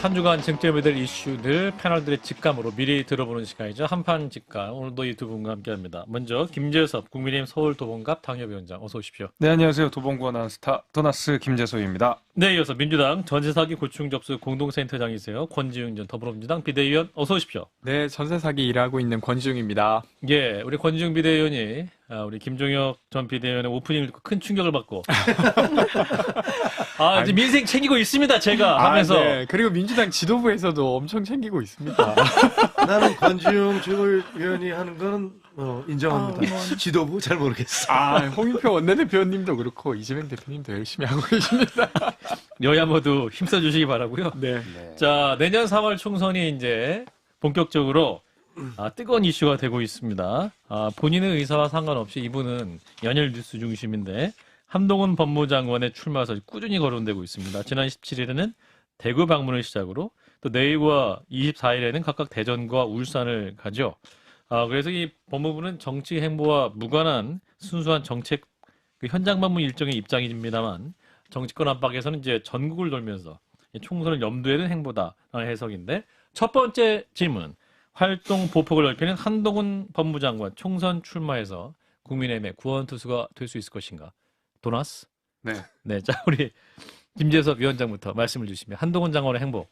한 주간 쟁점이 될 이슈들 패널들의 직감으로 미리 들어보는 시간이죠. 한판 직감. 오늘도 이 두 분과 함께합니다. 먼저 김재섭 국민의힘 서울도봉갑 당협위원장 어서 오십시오. 네, 안녕하세요. 도봉구 아나운서 도나스 김재소입니다. 네, 이어서 민주당 전세사기 고충 접수 공동센터장이세요. 권지웅 전 더불어민주당 비대위원 어서 오십시오. 네, 전세사기 일하고 있는 권지웅입니다. 예, 우리 권지웅 비대위원이 우리 김종혁 전 비대위원의 오프닝을 듣고 큰 충격을 받고 이제 민생 챙기고 있습니다. 제가 하면서 네. 그리고 민주당 지도부에서도 엄청 챙기고 있습니다. 나는 권지웅 의원이 하는 거는 인정합니다. 지도부 잘 모르겠어. 홍익표 원내대표님도 그렇고 이재명 대표님도 열심히 하고 계십니다. 여야 모두 힘써주시기 바라고요. 네. 자, 내년 3월 총선이 이제 본격적으로 뜨거운 이슈가 되고 있습니다. 본인의 의사와 상관없이 이분은 연일 뉴스 중심인데 한동훈 법무장관의 출마설 꾸준히 거론되고 있습니다. 지난 17일에는 대구 방문을 시작으로 또 내일과 24일에는 각각 대전과 울산을 가죠. 그래서 이 법무부는 정치 행보와 무관한 순수한 정책 현장 방문 일정의 입장입니다만 정치권 압박에서는 이제 전국을 돌면서 총선을 염두에 둔 행보다라는 해석인데 첫 번째 질문. 활동 보폭을 넓히는 한동훈 법무장관 총선 출마해서 국민의힘의 구원투수가 될 수 있을 것인가? 도나스? 네. 네, 자 우리 김재섭 위원장부터 말씀을 주시면 한동훈 장관의 행보.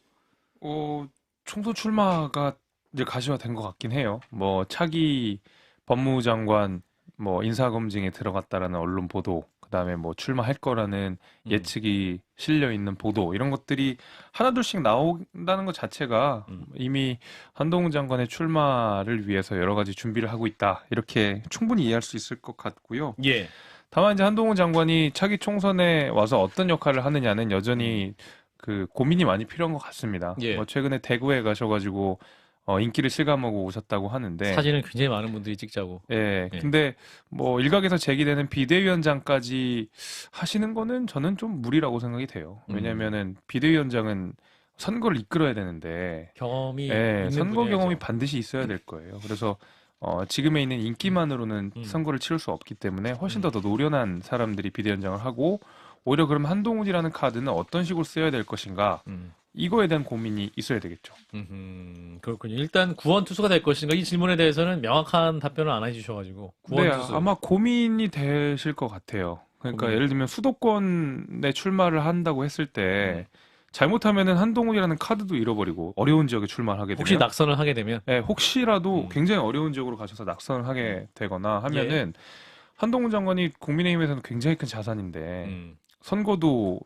총선 출마가 이제 가시화된 것 같긴 해요. 뭐 차기 법무장관 인사검증에 들어갔다라는 언론 보도, 그다음에 출마할 거라는 예측이 실려 있는 보도 이런 것들이 하나둘씩 나온다는 것 자체가 이미 한동훈 장관의 출마를 위해서 여러 가지 준비를 하고 있다 이렇게 충분히 이해할 수 있을 것 같고요. 예. 다만 이제 한동훈 장관이 차기 총선에 와서 어떤 역할을 하느냐는 여전히 그 고민이 많이 필요한 것 같습니다. 예. 최근에 대구에 가셔가지고 인기를 실감하고 오셨다고 하는데 사진을 굉장히 많은 분들이 찍자고. 예. 예. 근데 일각에서 제기되는 비대위원장까지 하시는 거는 저는 좀 무리라고 생각이 돼요. 왜냐면은 비대위원장은 선거를 이끌어야 되는데 경험이 있는 선거 분야죠. 경험이 반드시 있어야 될 거예요. 그래서 지금에 있는 인기만으로는 선거를 치를 수 없기 때문에 훨씬 더 노련한 사람들이 비대위원장을 하고 오히려 그럼 한동훈이라는 카드는 어떤 식으로 써야 될 것인가 이거에 대한 고민이 있어야 되겠죠. 그렇군요. 일단 구원투수가 될 것인가 이 질문에 대해서는 명확한 답변을 안 해주셔가지고 네, 구원투수. 아마 고민이 되실 것 같아요. 그러니까 예를 들면 수도권에 출마를 한다고 했을 때 잘못하면은 한동훈이라는 카드도 잃어버리고 어려운 지역에 출마를 하게 되면 혹시 낙선을 하게 되면 네, 혹시라도 굉장히 어려운 지역으로 가셔서 낙선을 하게 되거나 하면은 한동훈 장관이 국민의힘에서는 굉장히 큰 자산인데 선거도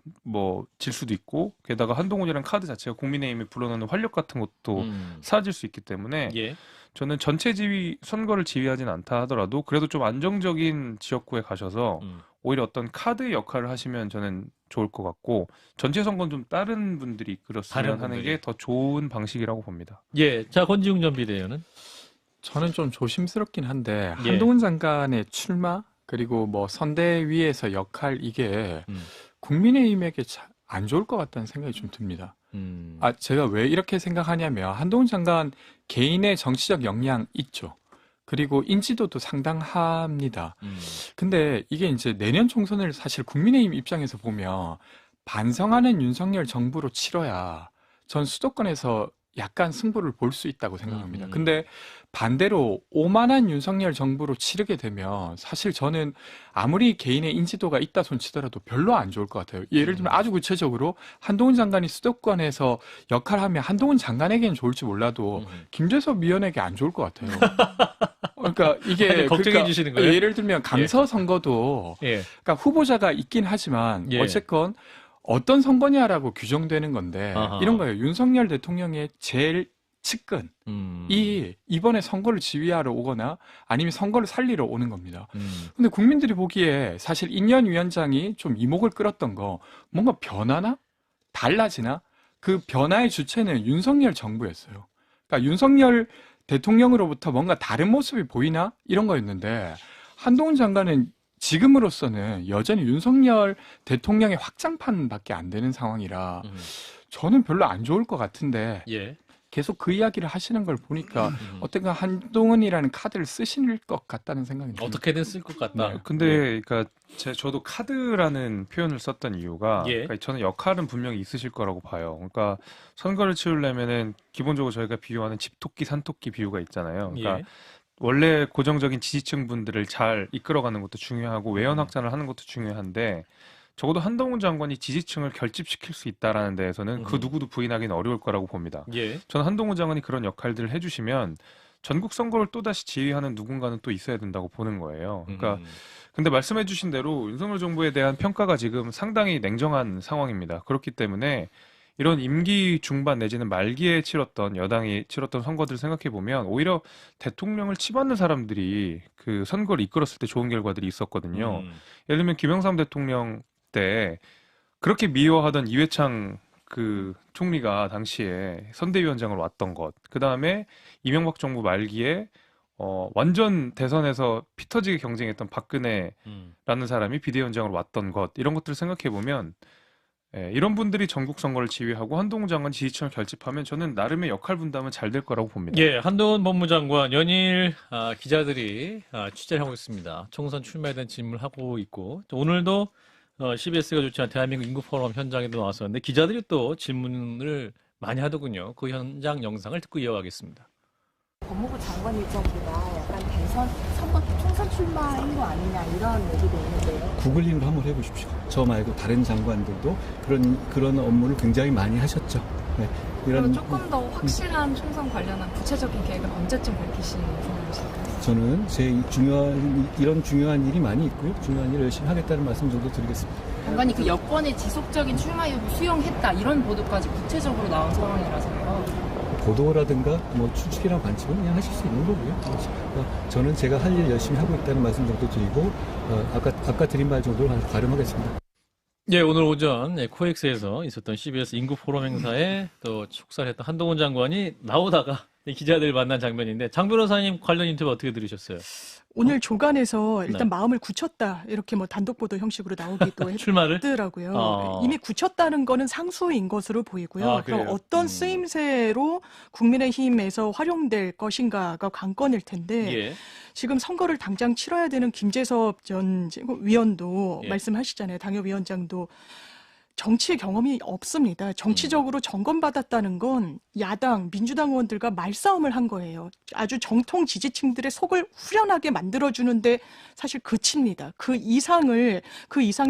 질 수도 있고 게다가 한동훈이라는 카드 자체가 국민의힘에 불어넣는 활력 같은 것도 사라질 수 있기 때문에 예. 저는 전체 선거를 지휘하진 않다 하더라도 그래도 좀 안정적인 지역구에 가셔서 오히려 어떤 카드 역할을 하시면 저는 좋을 것 같고 전체 선거는 좀 다른 분들이 그렇으면 하는 게 더 좋은 방식이라고 봅니다. 예. 자, 권지웅 전 비대위원은? 저는 좀 조심스럽긴 한데 예. 한동훈 장관의 출마 그리고 선대위에서 역할 이게 국민의힘에게 안 좋을 것 같다는 생각이 좀 듭니다. 제가 왜 이렇게 생각하냐면 한동훈 장관 개인의 정치적 역량 있죠. 그리고 인지도도 상당합니다. 근데 이게 이제 내년 총선을 사실 국민의힘 입장에서 보면 반성하는 윤석열 정부로 치러야 전 수도권에서 약간 승부를 볼 수 있다고 생각합니다. 근데 반대로 오만한 윤석열 정부로 치르게 되면 사실 저는 아무리 개인의 인지도가 있다 손 치더라도 별로 안 좋을 것 같아요. 예를 들면 아주 구체적으로 한동훈 장관이 수도권에서 역할하면 한동훈 장관에게는 좋을지 몰라도 김재섭 위원에게 안 좋을 것 같아요. 그러니까 이게 걱정해 주시는 거예요? 예를 들면 강서 선거도 그러니까 후보자가 있긴 하지만 어쨌건 어떤 선거냐라고 규정되는 건데 이런 거예요. 윤석열 대통령의 제일 측근이 이번에 선거를 지휘하러 오거나 아니면 선거를 살리러 오는 겁니다. 근데 국민들이 보기에 사실 인현 위원장이 좀 이목을 끌었던 거 뭔가 변하나? 달라지나? 그 변화의 주체는 윤석열 정부였어요. 그러니까 윤석열 대통령으로부터 뭔가 다른 모습이 보이나? 이런 거였는데 한동훈 장관은 지금으로서는 여전히 윤석열 대통령의 확장판밖에 안 되는 상황이라 저는 별로 안 좋을 것 같은데 계속 그 이야기를 하시는 걸 보니까 어떻게 한동훈이라는 카드를 쓰실 것 같다는 생각이 듭니다. 어떻게든 쓸 것 같다. 네, 근데 그러니까 저도 카드라는 표현을 썼던 이유가 예. 그러니까 저는 역할은 분명히 있으실 거라고 봐요. 그러니까 선거를 치르려면은 기본적으로 저희가 비유하는 집토끼, 산토끼 비유가 있잖아요. 그러니까 예. 원래 고정적인 지지층 분들을 잘 이끌어가는 것도 중요하고 외연 확장을 하는 것도 중요한데 적어도 한동훈 장관이 지지층을 결집시킬 수 있다라는 데에서는 그 누구도 부인하기는 어려울 거라고 봅니다. 예. 저는 한동훈 장관이 그런 역할들을 해주시면 전국 선거를 또다시 지휘하는 누군가는 또 있어야 된다고 보는 거예요. 그러니까 근데 말씀해주신 대로 윤석열 정부에 대한 평가가 지금 상당히 냉정한 상황입니다. 그렇기 때문에 이런 임기 중반 내지는 말기에 치렀던 여당이 치렀던 선거들 생각해 보면 오히려 대통령을 치받는 사람들이 그 선거를 이끌었을 때 좋은 결과들이 있었거든요. 예를 들면 김영삼 대통령 때 그렇게 미워하던 이회창 그 총리가 당시에 선대위원장으로 왔던 것, 그 다음에 이명박 정부 말기에 완전 대선에서 피 터지게 경쟁했던 박근혜라는 사람이 비대위원장으로 왔던 것, 이런 것들을 생각해 보면 이런 분들이 전국 선거를 지휘하고 한동훈 장관 지지층을 결집하면 저는 나름의 역할 분담은 잘 될 거라고 봅니다. 예, 한동훈 법무장관 연일 기자들이 취재를 하고 있습니다. 총선 출마에 대한 질문을 하고 있고 또 오늘도 CBS가 주최한 대한민국 인구 포럼 현장에도 나왔었는데 기자들이 또 질문을 많이 하더군요. 그 현장 영상을 듣고 이어가겠습니다. 법무부 장관 일정보다 약간 대선 선거 총선 출마인 거 아니냐 이런 얘기도 있는데요. 구글링을 한번 해보십시오. 저 말고 다른 장관들도 그런 업무를 굉장히 많이 하셨죠. 네, 그럼 조금 더 확실한 총선 관련한 구체적인 계획을 언제쯤 밝히실 생각이실까요? 저는 이런 중요한 일이 많이 있고요. 중요한 일을 열심히 하겠다는 말씀 정도 드리겠습니다. 장관이 그 여권의 지속적인 출마 여부 수용했다 이런 보도까지 구체적으로 나온 상황이라서요. 보도라든가 추측이나 관측은 그냥 하실 수 있는 거고요. 저는 제가 할 일 열심히 하고 있다는 말씀 정도 드리고 아까 드린 말 정도로 가름하겠습니다. 예, 오늘 오전 코엑스에서 있었던 CBS 인구 포럼 행사에 또 축사했던 한동훈 장관이 나오다가 기자들 만난 장면인데 장 변호사님 관련 인터뷰 어떻게 들으셨어요? 오늘 조간에서 일단 네. 마음을 굳혔다 이렇게 단독 보도 형식으로 나오기도 출마를? 했더라고요. 이미 굳혔다는 거는 상수인 것으로 보이고요. 그럼 그래요? 어떤 쓰임새로 국민의힘에서 활용될 것인가가 관건일 텐데 예. 지금 선거를 당장 치러야 되는 김재섭 전 위원도 예. 말씀하시잖아요. 당협위원장도 정치 경험이 없습니다. 정치적으로 점검받았다는 건 야당, 민주당 의원들과 말싸움을 한 거예요. 아주 정통 지지층들의 속을 후련하게 만들어주는데 사실 그칩니다. 그 이상의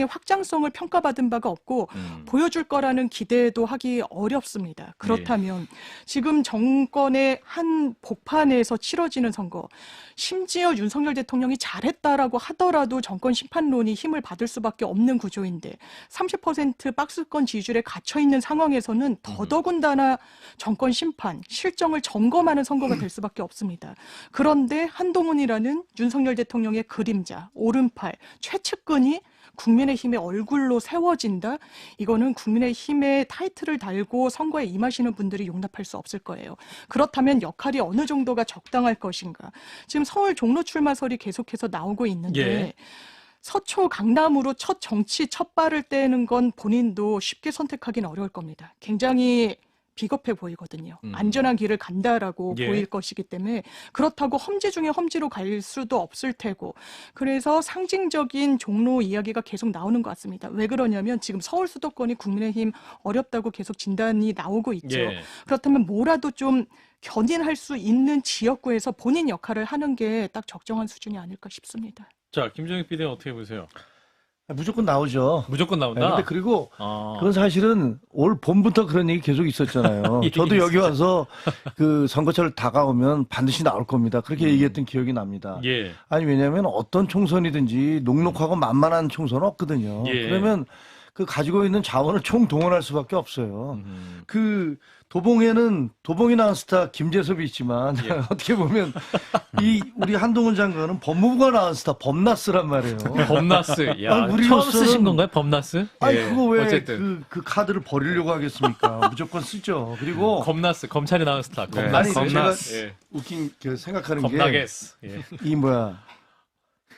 확장성을 평가받은 바가 없고 보여줄 거라는 기대도 하기 어렵습니다. 그렇다면 지금 정권의 한 복판에서 치러지는 선거, 심지어 윤석열 대통령이 잘했다라고 하더라도 정권 심판론이 힘을 받을 수밖에 없는 구조인데 30% 박스권 지지율에 갇혀 있는 상황에서는 더더군다나 정권 심판, 실정을 점검하는 선거가 될 수밖에 없습니다. 그런데 한동훈이라는 윤석열 대통령의 그림자, 오른팔, 최측근이 국민의힘의 얼굴로 세워진다? 이거는 국민의힘의 타이틀을 달고 선거에 임하시는 분들이 용납할 수 없을 거예요. 그렇다면 역할이 어느 정도가 적당할 것인가? 지금 서울 종로 출마설이 계속해서 나오고 있는데 예. 서초 강남으로 첫 발을 떼는 건 본인도 쉽게 선택하기는 어려울 겁니다. 굉장히 비겁해 보이거든요. 안전한 길을 간다라고 예. 보일 것이기 때문에 그렇다고 험지 중에 험지로 갈 수도 없을 테고 그래서 상징적인 종로 이야기가 계속 나오는 것 같습니다. 왜 그러냐면 지금 서울 수도권이 국민의힘 어렵다고 계속 진단이 나오고 있죠. 예. 그렇다면 뭐라도 좀 견인할 수 있는 지역구에서 본인 역할을 하는 게 딱 적정한 수준이 아닐까 싶습니다. 자, 김정익 PD는 어떻게 보세요? 무조건 나오죠. 무조건 네, 나온다? 근데 그리고 아. 그건 사실은 올 봄부터 그런 얘기 계속 있었잖아요. 예, 저도 여기 있었죠. 와서 그 선거철 다가오면 반드시 나올 겁니다. 그렇게 얘기했던 기억이 납니다. 예. 아니 왜냐하면 어떤 총선이든지 녹록하고 만만한 총선은 없거든요. 예. 그러면 그 가지고 있는 자원을 총동원할 수밖에 없어요. 그 도봉이 나온 스타 김재섭이 있지만 예. 어떻게 보면 우리 한동훈 장관은 법무부가 나온 스타 범나스란 말이에요. 범나스. 야, 아니, 처음 우리로서는- 쓰신 건가요? 범나스? 아니 예. 그거 왜 어쨌든 그 카드를 버리려고 하겠습니까? 무조건 쓰죠. 그리고 검나스. 검찰이 나온 스타. 네. 검나스. 아니, 검나스. 제가 예. 웃긴 그 생각하는 겁나겠어. 예. 게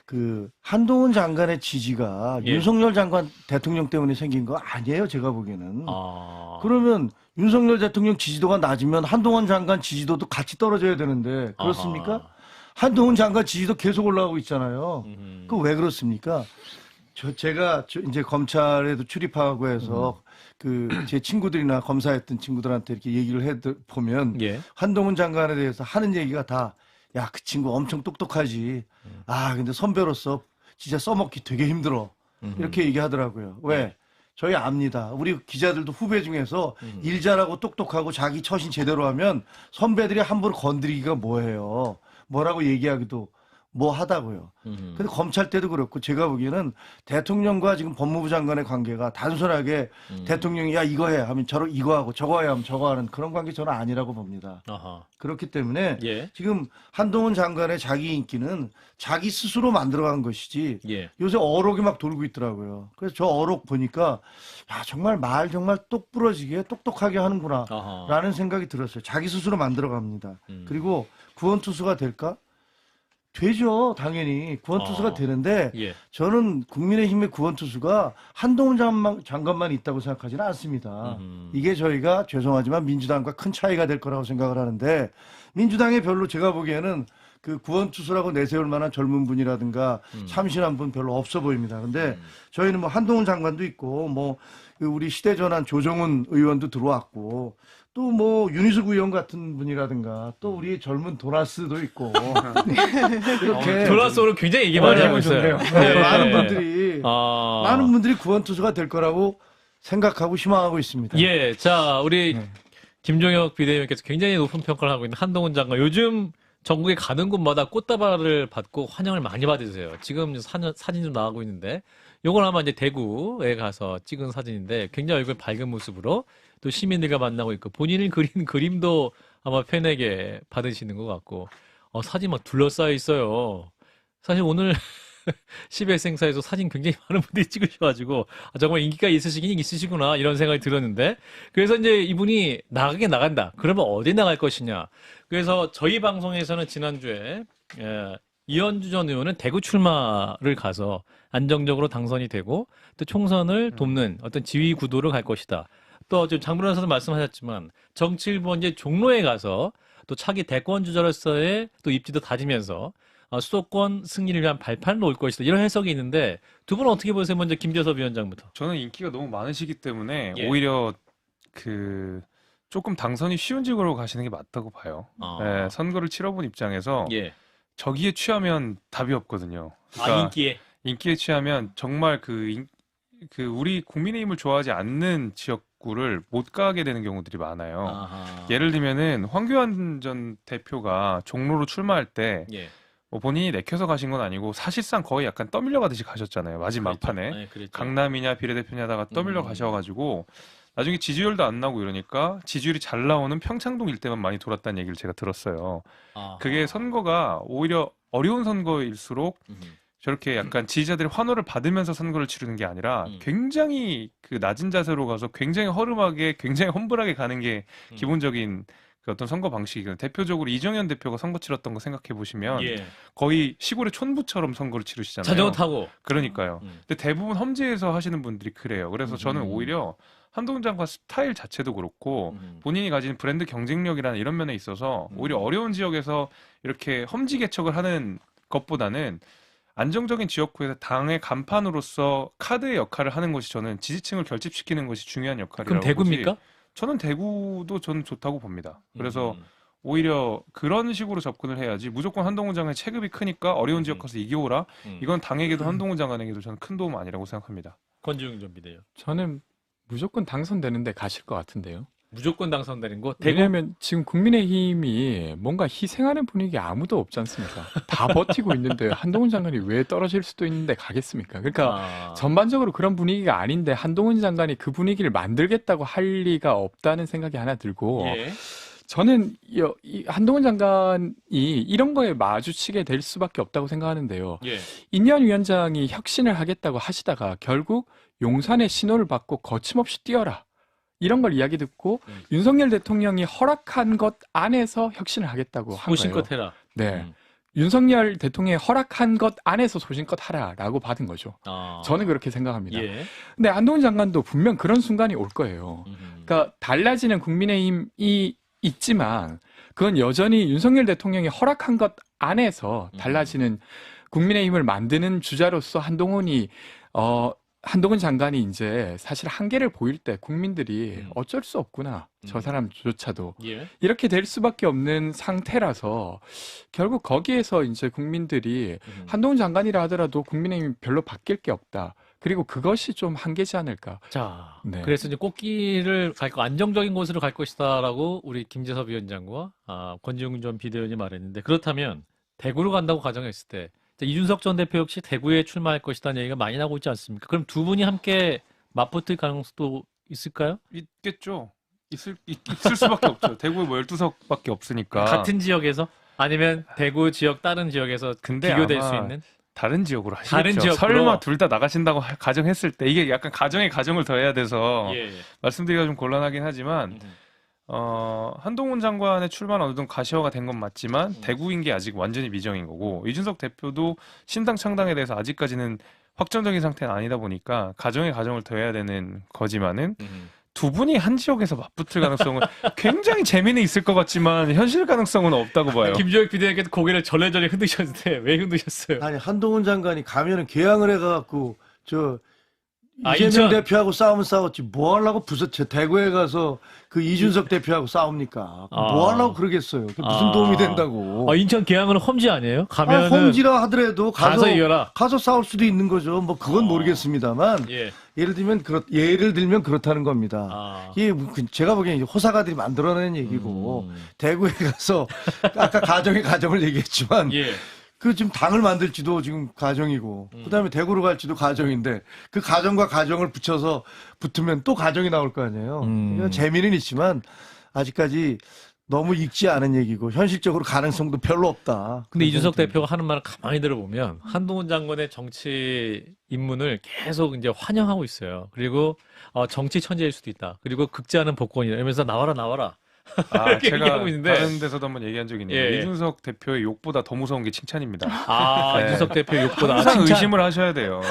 그 한동훈 장관의 지지가 예. 윤석열 장관 대통령 때문에 생긴 거 아니에요. 제가 보기에는. 아. 그러면 윤석열 대통령 지지도가 낮으면 한동훈 장관 지지도도 같이 떨어져야 되는데 그렇습니까? 아하. 한동훈 장관 지지도 계속 올라가고 있잖아요. 그 왜 그렇습니까? 제가 이제 검찰에도 출입하고 해서 제 친구들이나 검사했던 친구들한테 이렇게 얘기를 보면 예. 한동훈 장관에 대해서 하는 얘기가 다 야, 그 친구 엄청 똑똑하지. 근데 선배로서 진짜 써먹기 되게 힘들어. 이렇게 얘기하더라고요. 왜? 저희 압니다. 우리 기자들도 후배 중에서 일 잘하고 똑똑하고 자기 처신 제대로 하면 선배들이 함부로 건드리기가 뭐해요. 뭐라고 얘기하기도 뭐 하다고요. 근데 검찰 때도 그렇고 제가 보기에는 대통령과 지금 법무부 장관의 관계가 단순하게 대통령이 야 이거 해 하면 이거 하고 저거 해 하면 저거 하는 그런 관계 저는 아니라고 봅니다. 아하. 그렇기 때문에 예. 지금 한동훈 장관의 자기 인기는 자기 스스로 만들어간 것이지 예. 요새 어록이 막 돌고 있더라고요. 그래서 저 어록 보니까 야 정말 말 정말 똑부러지게 똑똑하게 하는구나 아하. 라는 생각이 들었어요. 자기 스스로 만들어갑니다. 그리고 구원투수가 될까? 되죠. 당연히 구원투수가 되는데 예. 저는 국민의힘의 구원투수가 한동훈 장관만 있다고 생각하지는 않습니다. 이게 저희가 죄송하지만 민주당과 큰 차이가 될 거라고 생각을 하는데 민주당에 별로 제가 보기에는 그 구원투수라고 내세울 만한 젊은 분이라든가 참신한 분 별로 없어 보입니다. 근데 저희는 뭐 한동훈 장관도 있고 뭐 우리 시대전환 조정훈 의원도 들어왔고 또 뭐 윤희숙 의원 같은 분이라든가 또 우리 젊은 도나스도 있고 이렇게 도나스로 굉장히 얘기 많이 하고 있어요. 예. 많은 분들이 구원투수가 될 거라고 생각하고 희망하고 있습니다. 예, 자 우리 김종혁 비대위원께서 굉장히 높은 평가를 하고 있는 한동훈 장관. 요즘 전국에 가는 곳마다 꽃다발을 받고 환영을 많이 받으세요. 지금 사진도 나가고 있는데, 요건 아마 이제 대구에 가서 찍은 사진인데, 굉장히 얼굴 밝은 모습으로 또 시민들과 만나고 있고, 본인을 그린 그림도 아마 팬에게 받으시는 것 같고, 사진 막 둘러싸여 있어요. 사실 오늘 10회 행사에서 사진 굉장히 많은 분들이 찍으셔가지고 정말 인기가 있으시긴 있으시구나 이런 생각이 들었는데, 그래서 이제 이분이 나가긴 나간다. 그러면 어디 나갈 것이냐. 그래서 저희 방송에서는 지난주에 이현주 전 의원은 대구 출마를 가서 안정적으로 당선이 되고 또 총선을 돕는 어떤 지휘 구도를 갈 것이다. 또 지금 장 변호사도 말씀하셨지만 정치일보 이제 종로에 가서 또 차기 대권 주자로서의 또 입지도 다지면서 수도권 승리를 위한 발판을 놓을 것이다. 이런 해석이 있는데 두 분은 어떻게 보세요? 먼저 김재섭 위원장부터. 저는 인기가 너무 많으시기 때문에 예. 오히려 조금 당선이 쉬운 직으로 가시는 게 맞다고 봐요. 예, 선거를 치러본 입장에서 예. 저기에 취하면 답이 없거든요. 그러니까 인기에. 인기에 취하면 정말 우리 국민의힘을 좋아하지 않는 지역구를 못 가게 되는 경우들이 많아요. 아하. 예를 들면은 황교안 전 대표가 종로로 출마할 때 예. 뭐 본인이 내켜서 가신 건 아니고 사실상 거의 약간 떠밀려 가듯이 가셨잖아요. 마지막 그랬죠. 판에. 네, 그랬죠. 강남이냐 비례대표냐 하다가 떠밀려 가셔가지고 나중에 지지율도 안 나오고 이러니까 지지율이 잘 나오는 평창동 일대만 많이 돌았다는 얘기를 제가 들었어요. 아하. 그게 선거가 오히려 어려운 선거일수록 저렇게 약간 지지자들의 환호를 받으면서 선거를 치르는 게 아니라 굉장히 그 낮은 자세로 가서 굉장히 허름하게 굉장히 험불하게 가는 게 기본적인 그 어떤 선거 방식이거든요. 대표적으로 이정현 대표가 선거 치렀던 거 생각해 보시면 예. 거의 시골의 촌부처럼 선거를 치르시잖아요. 자전거 타고. 그러니까요. 근데 대부분 험지에서 하시는 분들이 그래요. 그래서 저는 오히려 한동훈 장관 스타일 자체도 그렇고 본인이 가진 브랜드 경쟁력이라는 이런 면에 있어서 오히려 어려운 지역에서 이렇게 험지 개척을 하는 것보다는 안정적인 지역구에서 당의 간판으로서 카드의 역할을 하는 것이 저는 지지층을 결집시키는 것이 중요한 역할이라고 그럼 대구입니까? 보지. 저는 대구도 저는 좋다고 봅니다. 그래서 오히려 그런 식으로 접근을 해야지 무조건 한동훈 장관의 체급이 크니까 어려운 지역 가서 이겨오라. 이건 당에게도 한동훈 장관에게도 저는 큰 도움 아니라고 생각합니다. 권지웅 전 비대요. 저는 무조건 당선되는데 가실 것 같은데요. 무조건 당선되는 거. 대구. 왜냐하면 지금 국민의힘이 뭔가 희생하는 분위기 아무도 없지 않습니까? 다 버티고 있는데 한동훈 장관이 왜 떨어질 수도 있는데 가겠습니까? 그러니까 전반적으로 그런 분위기가 아닌데 한동훈 장관이 그 분위기를 만들겠다고 할 리가 없다는 생각이 하나 들고 예. 저는 이 한동훈 장관이 이런 거에 마주치게 될 수밖에 없다고 생각하는데요. 예. 인현 위원장이 혁신을 하겠다고 하시다가 결국 용산의 신호를 받고 거침없이 뛰어라. 이런 걸 이야기 듣고 윤석열 대통령이 허락한 것 안에서 혁신을 하겠다고 한 거예요. 소신껏 해라. 네. 윤석열 대통령이 허락한 것 안에서 소신껏 하라라고 받은 거죠. 저는 그렇게 생각합니다. 예. 근데 한동훈 장관도 분명 그런 순간이 올 거예요. 그러니까 달라지는 국민의힘이 있지만 그건 여전히 윤석열 대통령이 허락한 것 안에서 달라지는 국민의힘을 만드는 주자로서 한동훈 장관이 이제 사실 한계를 보일 때 국민들이 어쩔 수 없구나. 저 사람조차도. 예. 이렇게 될 수밖에 없는 상태라서 결국 거기에서 이제 국민들이 한동훈 장관이라 하더라도 국민의힘 별로 바뀔 게 없다. 그리고 그것이 좀 한계지 않을까. 자, 네. 그래서 이제 꽃길을 갈 거, 안정적인 곳으로 갈 것이다라고 우리 김재섭 위원장과 권지웅 전 비대위원이 말했는데, 그렇다면 대구로 간다고 가정했을 때 이준석 전 대표 역시 대구에 출마할 것이라는 얘기가 많이 나오고 있지 않습니까? 그럼 두 분이 함께 맞붙을 가능성도 있을까요? 있겠죠. 있을 수밖에 없죠. 대구에 뭐 12석밖에 없으니까. 같은 지역에서? 아니면 대구 지역 다른 지역에서 근데 비교될 아마 수 있는? 다른 지역으로 하시겠죠. 다른 지역으로? 설마 둘 다 나가신다고 가정했을 때 이게 약간 가정에 가정을 더해야 돼서 예. 말씀드리기가 좀 곤란하긴 하지만 한동훈 장관의 출마는 어느 정도 가시화가 된 건 맞지만 대구인 게 아직 완전히 미정인 거고 이준석 대표도 신당 창당에 대해서 아직까지는 확정적인 상태는 아니다 보니까 가정에 가정을 더해야 되는 거지만은 두 분이 한 지역에서 맞붙을 가능성은 굉장히 재미는 있을 것 같지만 현실 가능성은 없다고 봐요. 김조혁 비대위원께서 고개를 절레절레 흔드셨는데 왜 흔드셨어요? 아니 한동훈 장관이 가면은 개항을 해가지고 저 인천. 이재명 대표하고 싸우면 싸웠지 뭐 하려고 저 대구에 가서 그 이준석 대표하고 싸웁니까? 뭐 하려고 그러겠어요? 그게 무슨 도움이 된다고? 인천 계양은 험지 아니에요? 가면은 홈지라 하더라도 가서 이겨라. 가서 싸울 수도 있는 거죠. 뭐 그건 모르겠습니다만 예. 예를 들면 그렇다는 겁니다. 이게 제가 보기엔 이제 호사가들이 만들어낸 얘기고 대구에 가서 아까 가정을 얘기했지만 예. 그 지금 당을 만들지도 지금 가정이고 그다음에 대구로 갈지도 가정인데 그 가정과 가정을 붙으면 또 가정이 나올 거 아니에요. 이건 재미는 있지만 아직까지 너무 익지 않은 얘기고 현실적으로 가능성도 별로 없다. 근데 이준석 대표가 하는 말을 가만히 들어보면 한동훈 장관의 정치 입문을 계속 이제 환영하고 있어요. 그리고 정치 천재일 수도 있다. 그리고 극지하는 복권이다. 이러면서 나와라. 이렇게 제가 얘기하고 있는데. 다른 데서도 한번 얘기한 적이 있는데 예. 이준석 대표의 욕보다 더 무서운 게 칭찬입니다. 네. 이준석 대표 욕보다 항상 칭찬. 의심을 하셔야 돼요.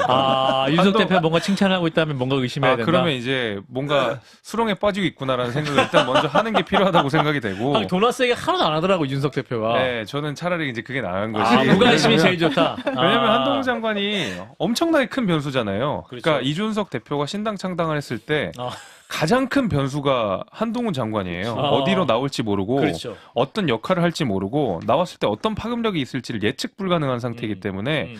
이준석 대표가 뭔가 칭찬하고 있다면 뭔가 의심해야 된다. 그러면 이제 뭔가 수렁에 빠지고 있구나라는 생각을 일단 먼저 하는 게 필요하다고 생각이 되고. 도나스 얘기 하나도 안 하더라고 이준석 대표가. 네, 저는 차라리 이제 그게 나은 것이. 무관심이 제일 좋다. 왜냐면 한동훈 장관이 엄청나게 큰 변수잖아요. 그렇죠. 그러니까 이준석 대표가 신당 창당을 했을 때 가장 큰 변수가 한동훈 장관이에요. 어디로 나올지 모르고 그렇죠. 어떤 역할을 할지 모르고 나왔을 때 어떤 파급력이 있을지를 예측 불가능한 상태이기 때문에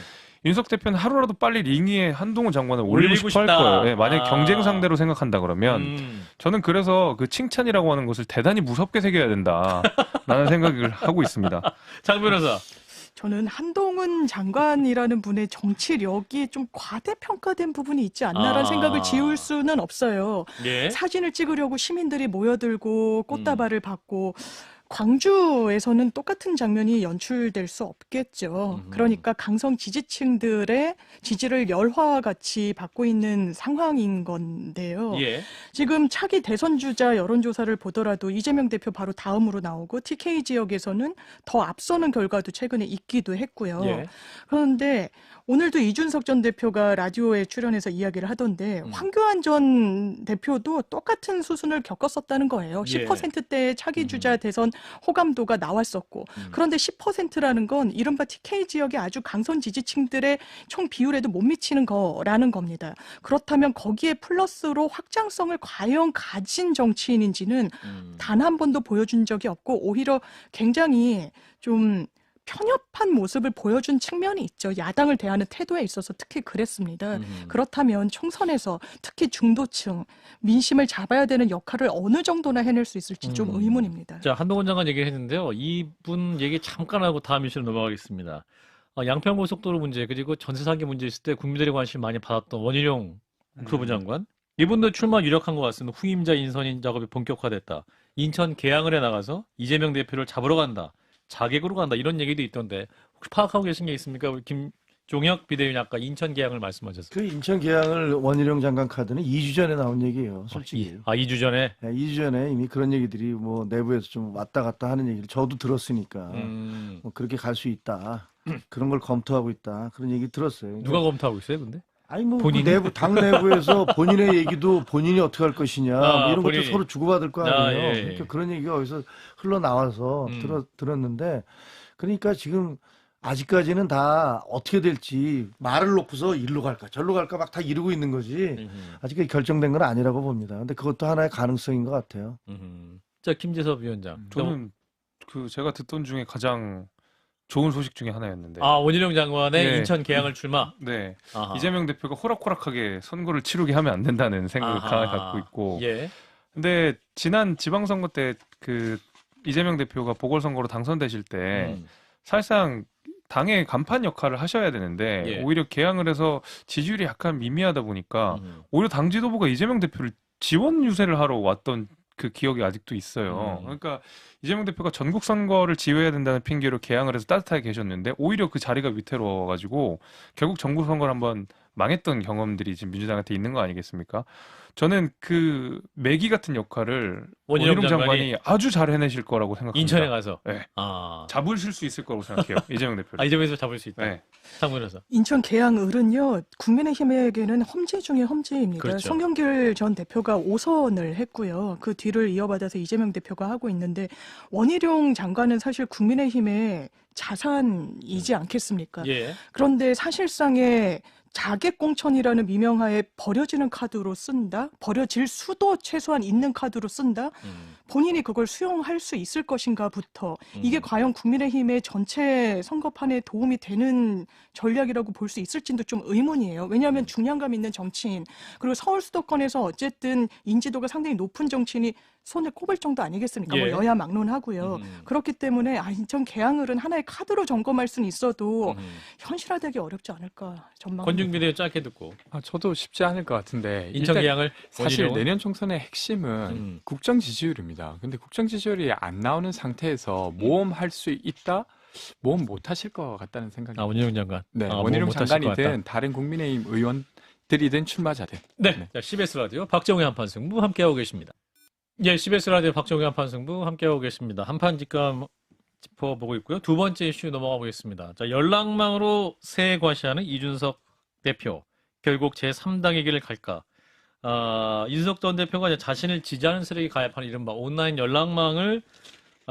윤석 대표는 하루라도 빨리 링 위에 한동훈 장관을 올리고 싶어 할 거예요. 네, 만약에 경쟁 상대로 생각한다 그러면 저는 그래서 그 칭찬이라고 하는 것을 대단히 무섭게 새겨야 된다라는 생각을 하고 있습니다. 장 변호사. 저는 한동훈 장관이라는 분의 정치력이 좀 과대평가된 부분이 있지 않나라는 생각을 지울 수는 없어요. 예. 사진을 찍으려고 시민들이 모여들고 꽃다발을 받고 광주에서는 똑같은 장면이 연출될 수 없겠죠. 그러니까 강성 지지층들의 지지를 열화와 같이 받고 있는 상황인 건데요. 예. 지금 차기 대선 주자 여론조사를 보더라도 이재명 대표 바로 다음으로 나오고 TK 지역에서는 더 앞서는 결과도 최근에 있기도 했고요. 예. 그런데 오늘도 이준석 전 대표가 라디오에 출연해서 이야기를 하던데 황교안 전 대표도 똑같은 수순을 겪었었다는 거예요. 예. 10%대의 차기 주자 대선 호감도가 나왔었고 그런데 10%라는 건 이른바 TK 지역의 아주 강선 지지층들의 총 비율에도 못 미치는 거라는 겁니다. 그렇다면 거기에 플러스로 확장성을 과연 가진 정치인인지는 단 한 번도 보여준 적이 없고 오히려 굉장히 좀 편협한 모습을 보여준 측면이 있죠. 야당을 대하는 태도에 있어서 특히 그랬습니다. 그렇다면 총선에서 특히 중도층, 민심을 잡아야 되는 역할을 어느 정도나 해낼 수 있을지 좀 의문입니다. 자, 한동훈 장관 얘기했는데요. 이분 얘기 잠깐 하고 다음 이슈로 넘어가겠습니다. 양평고속도로 문제 그리고 전세 사기 문제 있을 때 국민들의 관심 많이 받았던 원희룡 국토부 장관. 이분도 출마 유력한 것 같습니다. 후임자 인선 작업이 본격화됐다. 인천 계양을에 나가서 이재명 대표를 잡으러 간다. 자객으로 간다. 이런 얘기도 있던데 혹시 파악하고 계신 게 있습니까? 우리 박종혁 비대위원 아까 인천 계양을 말씀하셨어요. 그 인천 계양을 원희룡 장관 카드는 2주 전에 나온 얘기예요, 솔직히. 2주 전에. 네, 2주 전에 이미 그런 얘기들이 뭐 내부에서 좀 왔다 갔다 하는 얘기를 저도 들었으니까 뭐 그렇게 갈 수 있다. 그런 걸 검토하고 있다. 그런 얘기 들었어요. 누가 검토하고 있어요, 근데? 아니 뭐 본인이? 그 내부 당 내부에서 본인의 얘기도 본인이 어떻게 할 것이냐 뭐 이런 본인이. 것도 서로 주고받을 거 아니에요. 예, 예. 그러니까 그런 얘기가 어디서 흘러나와서 들었는데 그러니까 지금 아직까지는 다 어떻게 될지 말을 놓고서 일로 갈까 절로 갈까 막 다 이루고 있는 거지 아직까지 결정된 건 아니라고 봅니다. 근데 그것도 하나의 가능성인 것 같아요. 자, 김재섭 위원장. 저는 그 제가 듣던 중에 가장 좋은 소식 중에 하나였는데. 원희룡 장관의 네. 인천 계양을 출마. 네. 아하. 이재명 대표가 호락호락하게 선거를 치르게 하면 안 된다는 생각을 아하. 강하게 갖고 있고. 예. 근데 지난 지방선거 때 그 이재명 대표가 보궐선거로 당선되실 때 사실상 당의 간판 역할을 하셔야 되는데 예. 오히려 개항을 해서 지지율이 약간 미미하다 보니까 오히려 당 지도부가 이재명 대표를 지원 유세를 하러 왔던 그 기억이 아직도 있어요. 그러니까 이재명 대표가 전국 선거를 지휘해야 된다는 핑계로 개항을 해서 따뜻하게 계셨는데 오히려 그 자리가 위태로워가지고 결국 전국 선거를 한번 망했던 경험들이 지금 민주당한테 있는 거 아니겠습니까? 저는 그 매기 같은 역할을 원희룡 원희룡 장관이 장관이 아주 잘 해내실 거라고 생각합니다. 인천에 가서. 네. 아. 잡으실 수 있을 거라고 생각해요. 이재명 대표를. 이재명에서 잡을 수 있다. 네. 상무에서. 인천 계양을은요, 국민의힘에게는 험지 중에 험지입니다. 그렇죠. 송영길 전 대표가 5선을 했고요. 그 뒤를 이어받아서 이재명 대표가 하고 있는데, 원희룡 장관은 사실 국민의힘의 자산이지 않겠습니까? 예. 그런데 사실상의 자객공천이라는 미명하에 버려지는 카드로 쓴다? 버려질 수도 최소한 있는 카드로 쓴다? 본인이 그걸 수용할 수 있을 것인가부터 이게 과연 국민의힘의 전체 선거판에 도움이 되는 전략이라고 볼 수 있을지도 좀 의문이에요. 왜냐하면 중량감 있는 정치인 그리고 서울 수도권에서 어쨌든 인지도가 상당히 높은 정치인이 손에 꼽을 정도 아니겠습니까? 예. 뭐 여야 막론하고요. 그렇기 때문에 인천 계양을은 하나의 카드로 점검할 수는 있어도 현실화되기 어렵지 않을까 전망. 권중빈의 짧게 듣고. 저도 쉽지 않을 것 같은데 인천 일단 계양을 사실 원희룡은? 내년 총선의 핵심은 국정 지지율입니다. 근데 국정 지지율이 안 나오는 상태에서 모험할 수 있다? 모험 못 하실 것 같다는 생각이 원희룡 장관. 네, 모험 원희룡 못 하실 것 같다. 장관이든 다른 국민의힘 의원들이든 출마자든. 네. 자, CBS 라디오 박정희 한판 승부 함께하고 계십니다. 예, CBS 라디오 박정희 한판 승부 함께하고 계십니다. 한판 직감 짚어보고 있고요. 두 번째 이슈 넘어가 보겠습니다. 자, 연락망으로 새 과시하는 이준석 대표. 결국 제3당의 길을 갈까? 이준석 전 대표가 이제 자신을 지지하는 세력이 가입하는 이른바 온라인 연락망을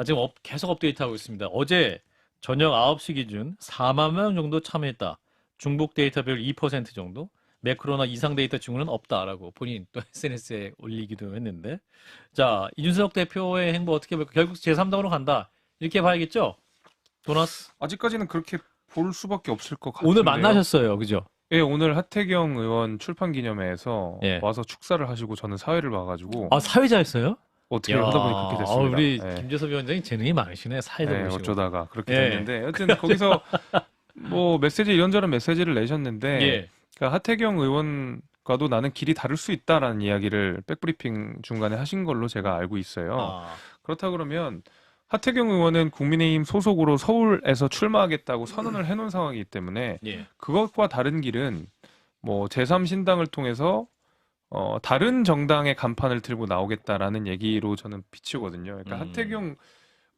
지금 계속 업데이트하고 있습니다. 어제 저녁 9시 기준 4만 명 정도 참여했다. 중복 데이터별 2% 정도. 매크로나 이상 데이터 증후는 없다라고 본인 또 SNS에 올리기도 했는데. 자, 이준석 대표의 행보 어떻게 볼까? 결국 제3당으로 간다. 이렇게 봐야겠죠? 도나스. 아직까지는 그렇게 볼 수밖에 없을 것 같은데요. 오늘 만나셨어요. 그죠? 예, 오늘 하태경 의원 출판 기념회에서 예. 와서 축사를 하시고 저는 사회를 봐가지고 사회자였어요? 어떻게 하다 보니 그렇게 됐습니다. 우리 예. 김재섭 위원장이 재능이 많으시네. 사회도 네, 보시고. 어쩌다가 그렇게 예. 됐는데 여튼 거기서 뭐 메시지 이런저런 메시지를 내셨는데 예. 그러니까 하태경 의원과도 나는 길이 다를 수 있다라는 이야기를 백브리핑 중간에 하신 걸로 제가 알고 있어요. 그렇다 그러면 하태경 의원은 국민의힘 소속으로 서울에서 출마하겠다고 선언을 해놓은 상황이기 때문에 예. 그것과 다른 길은 뭐 제3신당을 통해서 다른 정당의 간판을 들고 나오겠다라는 얘기로 저는 비치거든요. 그러니까 하태경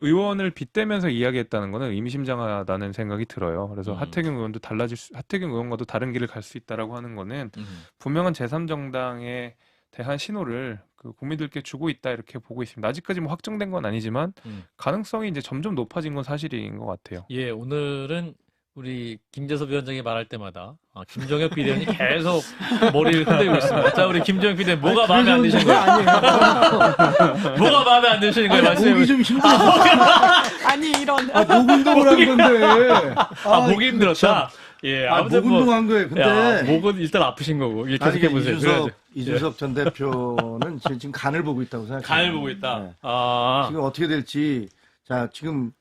의원을 빗대면서 이야기했다는 거는 의미심장하다는 생각이 들어요. 그래서 하태경 의원과도 다른 길을 갈 수 있다라고 하는 거는 분명한 제3정당에 대한 신호를 그 국민들께 주고 있다 이렇게 보고 있습니다. 아직까지 뭐 확정된 건 아니지만 가능성이 이제 점점 높아진 건 사실인 것 같아요. 예, 오늘은 우리 김재섭 위원장이 말할 때마다 김정혁 비대위원이 계속 머리를 흔들고 있습니다. 자, 우리 김정혁 비대위원 뭐가 마음에 안 드시는 거예요? 뭐가 마음에 안 드시는 거예요? 말씀해 목이 보세요. 좀 힘들어. 아니 이런 목 운동을 한 건데. 목이 힘들었다. 예, 목 아무튼 운동한 거예요. 근데 목은 일단 아프신 거고 이렇게 아니, 해석해 보세요. 이준석 전 대표는 지금 간을 보고 있다고 생각해요. 간을 보고 있다. 네. 아, 지금 어떻게 될지. 자, 지금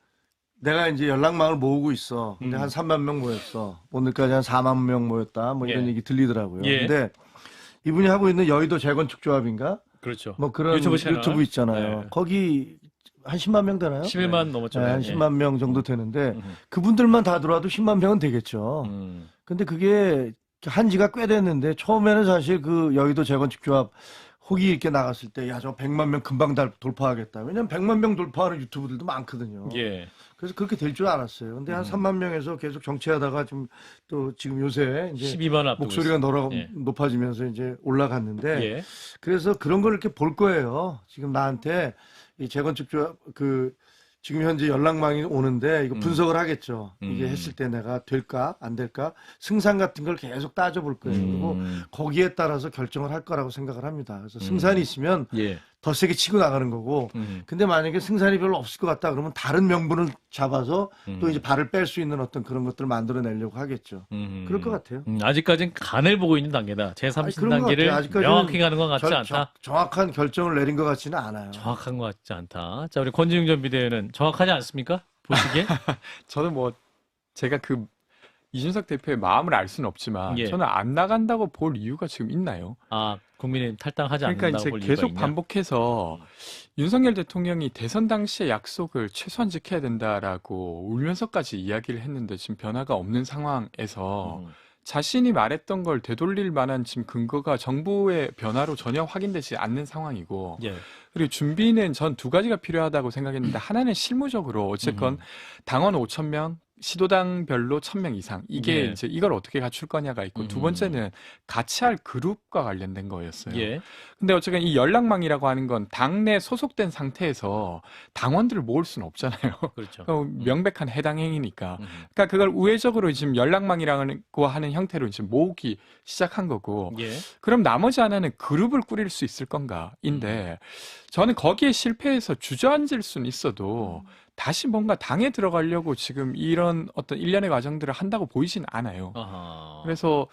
내가 이제 연락망을 모으고 있어. 근데 한 3만 명 모였어. 오늘까지 한 4만 명 모였다. 뭐 이런 예. 얘기 들리더라고요. 예. 근데 이분이 하고 있는 여의도 재건축 조합인가? 그렇죠. 뭐 그런 유튜브 채널. 유튜브 있잖아요. 네. 거기 한 10만 명 되나요? 11만 넘었죠. 네, 한 예. 10만 명 정도 되는데 그분들만 다 들어와도 10만 명은 되겠죠. 음. 근데 그게 한 지가 꽤 됐는데 처음에는 사실 그 여의도 재건축조합 호기 있게 나갔을 때 야, 저 100만 명 금방 돌파하겠다. 왜냐면 100만 명 돌파하는 유튜브들도 많거든요. 예. 그래서 그렇게 될 줄 알았어요. 근데 한 3만 명에서 계속 정치하다가 좀 또 지금 요새 이제 12만 앞두고 목소리가 예. 높아지면서 이제 올라갔는데 예. 그래서 그런 걸 이렇게 볼 거예요. 지금 나한테 이 재건축조합 지금 현재 연락망이 오는데 이거 분석을 하겠죠. 이게 했을 때 내가 될까 안 될까 승산 같은 걸 계속 따져볼 거예요. 그리고 거기에 따라서 결정을 할 거라고 생각을 합니다. 그래서 승산이 있으면 예. 더 세게 치고 나가는 거고 근데 만약에 승산이 별로 없을 것 같다 그러면 다른 명분을 잡아서 또 이제 발을 뺄 수 있는 어떤 그런 것들을 만들어내려고 하겠죠. 그럴 것 같아요. 아직까지는 간을 보고 있는 단계다. 제3신 그런 것 단계를 같아요. 아직까지는 명확히 가는 건 같지 않다. 정확한 결정을 내린 것 같지는 않아요. 정확한 것 같지 않다. 자, 우리 권지웅 전 비대위원은 정확하지 않습니까? 보시기에? 저는 뭐 제가 그 이준석 대표의 마음을 알 수는 없지만 예. 저는 안 나간다고 볼 이유가 지금 있나요? 아, 국민의힘 탈당하지 그러니까 않는다고 이제 볼 이유가 계속 있냐? 반복해서 윤석열 대통령이 대선 당시의 약속을 최소한 지켜야 된다라고 울면서까지 이야기를 했는데 지금 변화가 없는 상황에서 자신이 말했던 걸 되돌릴 만한 지금 근거가 정부의 변화로 전혀 확인되지 않는 상황이고 예. 그리고 준비는 전 두 가지가 필요하다고 생각했는데 하나는 실무적으로 어쨌건 당원 5천 명 시도당별로 1,000명 이상 이게 예. 이제 이걸 어떻게 갖출 거냐가 있고 두 번째는 같이 할 그룹과 관련된 거였어요. 예. 근데 어쨌든 이 연락망이라고 하는 건 당내 소속된 상태에서 당원들을 모을 수는 없잖아요. 그렇죠. 명백한 해당 행위니까. 그러니까 그걸 우회적으로 지금 연락망이라고 하는 형태로 이제 모으기 시작한 거고. 예. 그럼 나머지 하나는 그룹을 꾸릴 수 있을 건가인데 저는 거기에 실패해서 주저앉을 수는 있어도 다시 뭔가 당에 들어가려고 지금 이런 어떤 일련의 과정들을 한다고 보이진 않아요. 아하. 그래서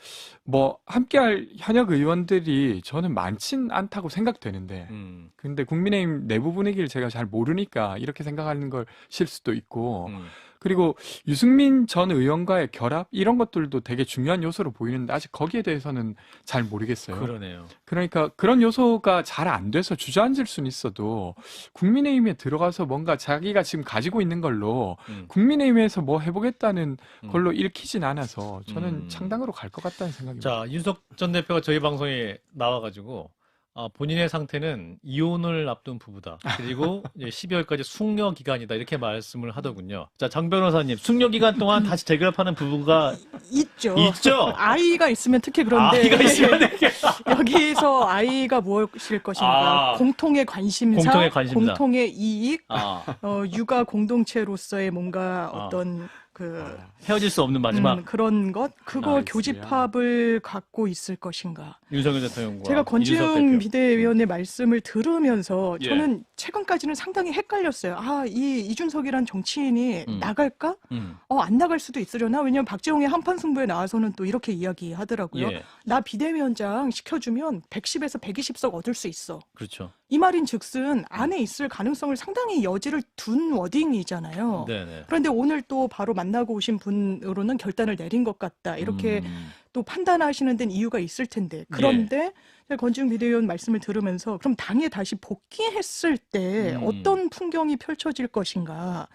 뭐 함께할 현역 의원들이 저는 많진 않다고 생각되는데 근데 국민의힘 내부 분위기를 제가 잘 모르니까 이렇게 생각하는 걸실 수도 있고 그리고 유승민 전 의원과의 결합 이런 것들도 되게 중요한 요소로 보이는데 아직 거기에 대해서는 잘 모르겠어요. 그러네요. 그러니까 그런 요소가 잘 안 돼서 주저앉을 수는 있어도 국민의힘에 들어가서 뭔가 자기가 지금 가지고 있는 걸로 국민의힘에서 뭐 해보겠다는 걸로 읽히진 않아서 저는 창당으로 갈 것 같다는 생각입니다. 자, 윤석 전 대표가 저희 방송에 나와가지고 본인의 상태는 이혼을 앞둔 부부다. 그리고 이제 12월까지 숙려 기간이다. 이렇게 말씀을 하더군요. 자, 장 변호사님, 숙려 기간 동안 다시 재결합하는 부부가 있죠. 있죠? 아이가 있으면 특히 그런데 아이가 있으면 되게 여기서 아이가 무엇일 것인가, 아. 공통의 관심사, 공통의 관심사. 공통의 이익, 아, 육아 공동체로서의 뭔가 어떤 헤어질 수 없는 마지막 그런 것, 그거 나이스야. 교집합을 갖고 있을 것인가. 윤석열 대통령과 제가 이준석 권지웅 대표. 비대위원의 말씀을 들으면서 예. 저는 최근까지는 상당히 헷갈렸어요. 아, 이 이준석이란 정치인이 나갈까? 안 나갈 수도 있으려나? 왜냐면 박재홍의 한판 승부에 나와서는 또 이렇게 이야기하더라고요. 예, 나 비대위원장 시켜주면 110에서 120석 얻을 수 있어. 그렇죠. 이 말인 즉슨 안에 있을 가능성을 상당히 여지를 둔 워딩이잖아요. 네네. 그런데 오늘 또 바로 만나고 오신 분으로는 결단을 내린 것 같다. 이렇게 또 판단하시는 데는 이유가 있을 텐데. 그런데 권지웅 비대위원 말씀을 들으면서 그럼 당에 다시 복귀했을 때 어떤 풍경이 펼쳐질 것인가.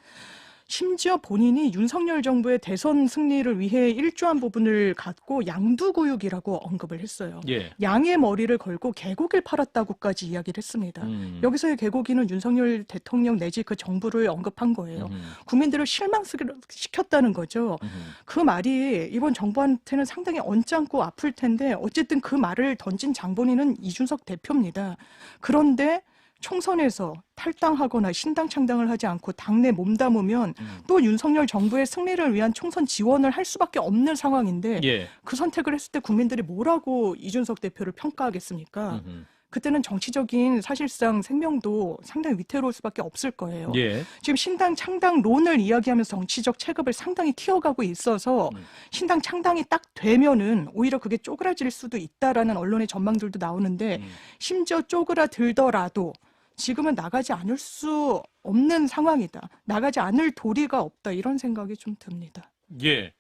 심지어 본인이 윤석열 정부의 대선 승리를 위해 일조한 부분을 갖고 양두구육이라고 언급을 했어요. 예. 양의 머리를 걸고 개고기를 팔았다고까지 이야기를 했습니다. 여기서의 개고기는 윤석열 대통령 내지 그 정부를 언급한 거예요. 국민들을 실망시켰다는 거죠. 그 말이 이번 정부한테는 상당히 언짢고 아플 텐데 어쨌든 그 말을 던진 장본인은 이준석 대표입니다. 그런데 총선에서 탈당하거나 신당 창당을 하지 않고 당내 몸담으면 또 윤석열 정부의 승리를 위한 총선 지원을 할 수밖에 없는 상황인데 예. 그 선택을 했을 때 국민들이 뭐라고 이준석 대표를 평가하겠습니까? 그때는 정치적인 사실상 생명도 상당히 위태로울 수밖에 없을 거예요. 예. 지금 신당 창당론을 이야기하면서 정치적 체급을 상당히 키워가고 있어서 신당 창당이 딱 되면은 오히려 그게 쪼그라질 수도 있다라는 언론의 전망들도 나오는데 심지어 쪼그라들더라도 지금은 나가지 않을 수 없는 상황이다. 나가지 않을 도리가 없다. 이런 생각이 좀 듭니다. 예.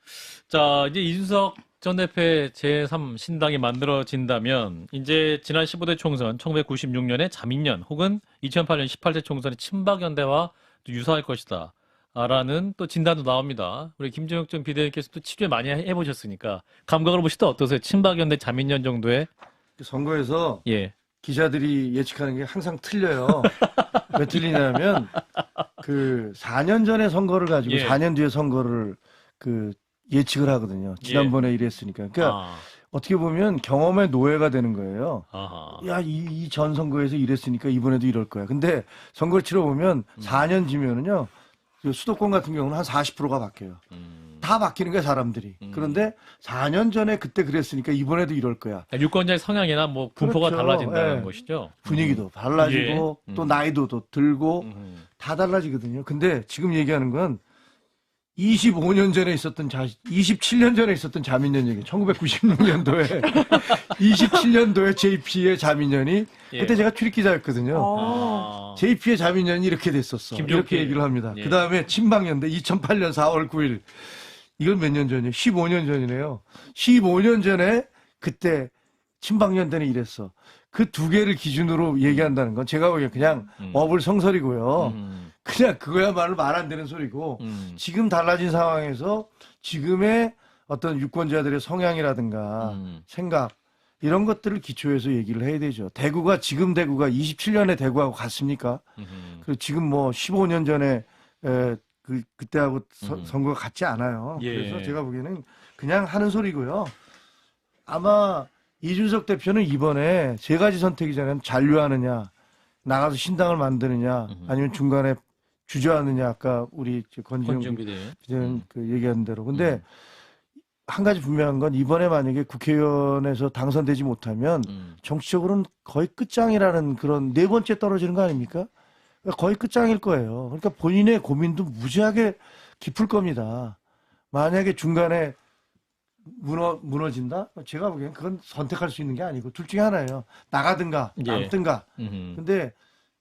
자, 이제 이준석 역전대패 제3 신당이 만들어진다면 이제 지난 15대 총선, 1996년의 자민련 혹은 2008년 18대 총선의 친박연대와 또 유사할 것이다. 라는 또 진단도 나옵니다. 우리 김정혁 전 비대위원께서 또 취재 많이 해보셨으니까 감각으로 보실 때 어떠세요? 친박연대 자민련 정도의 선거에서 예. 기자들이 예측하는 게 항상 틀려요. 왜 틀리냐면 그 4년 전에 선거를 가지고 예. 4년 뒤에 선거를 그 예측을 하거든요. 지난번에 이랬으니까. 그러니까 어떻게 보면 경험의 노예가 되는 거예요. 아하. 야, 이 전 선거에서 이랬으니까 이번에도 이럴 거야. 근데 선거를 치러보면 4년 지면은요, 그 수도권 같은 경우는 한 40%가 바뀌어요. 다 바뀌는 거야, 사람들이. 그런데 4년 전에 그때 그랬으니까 이번에도 이럴 거야. 유권자의 성향이나 뭐 분포가 그렇죠. 달라진다는 예. 것이죠. 분위기도 달라지고 예. 또 나이도 더 들고 다 달라지거든요. 근데 지금 얘기하는 건 25년 전에 있었던 27년 전에 있었던 자민련 얘기. 1996년도에 27년도에 JP의 자민련이 예. 그때 제가 출입 기자였거든요. 아. JP의 자민련이 이렇게 됐었어. 김종필. 이렇게 얘기를 합니다. 예. 그다음에 친박연대 2008년 4월 9일. 이건 몇 년 전이에요? 15년 전이네요. 15년 전에 그때 친박연대는 이랬어. 그 두 개를 기준으로 얘기한다는 건 제가 보기엔 그냥 어불성설이고요. 그냥 그거야말로 말 안 되는 소리고 지금 달라진 상황에서 지금의 어떤 유권자들의 성향이라든가 생각 이런 것들을 기초해서 얘기를 해야 되죠. 지금 대구가 27년의 대구하고 같습니까? 그리고 지금 뭐 15년 전에 그때하고 선거가 같지 않아요. 예. 그래서 제가 보기에는 그냥 하는 소리고요. 아마 이준석 대표는 이번에 세 가지 선택이잖아요. 잔류하느냐, 나가서 신당을 만드느냐, 아니면 중간에 주저하느냐. 아까 우리 권지웅 비대위원 그 얘기한 대로. 근데 한 가지 분명한 건 이번에 만약에 국회의원에서 당선되지 못하면 정치적으로는 거의 끝장이라는 그런 네 번째 떨어지는 거 아닙니까? 그러니까 거의 끝장일 거예요. 그러니까 본인의 고민도 무지하게 깊을 겁니다. 만약에 중간에 무너진다? 제가 보기엔 그건 선택할 수 있는 게 아니고 둘 중에 하나예요. 나가든가 남든가. 근데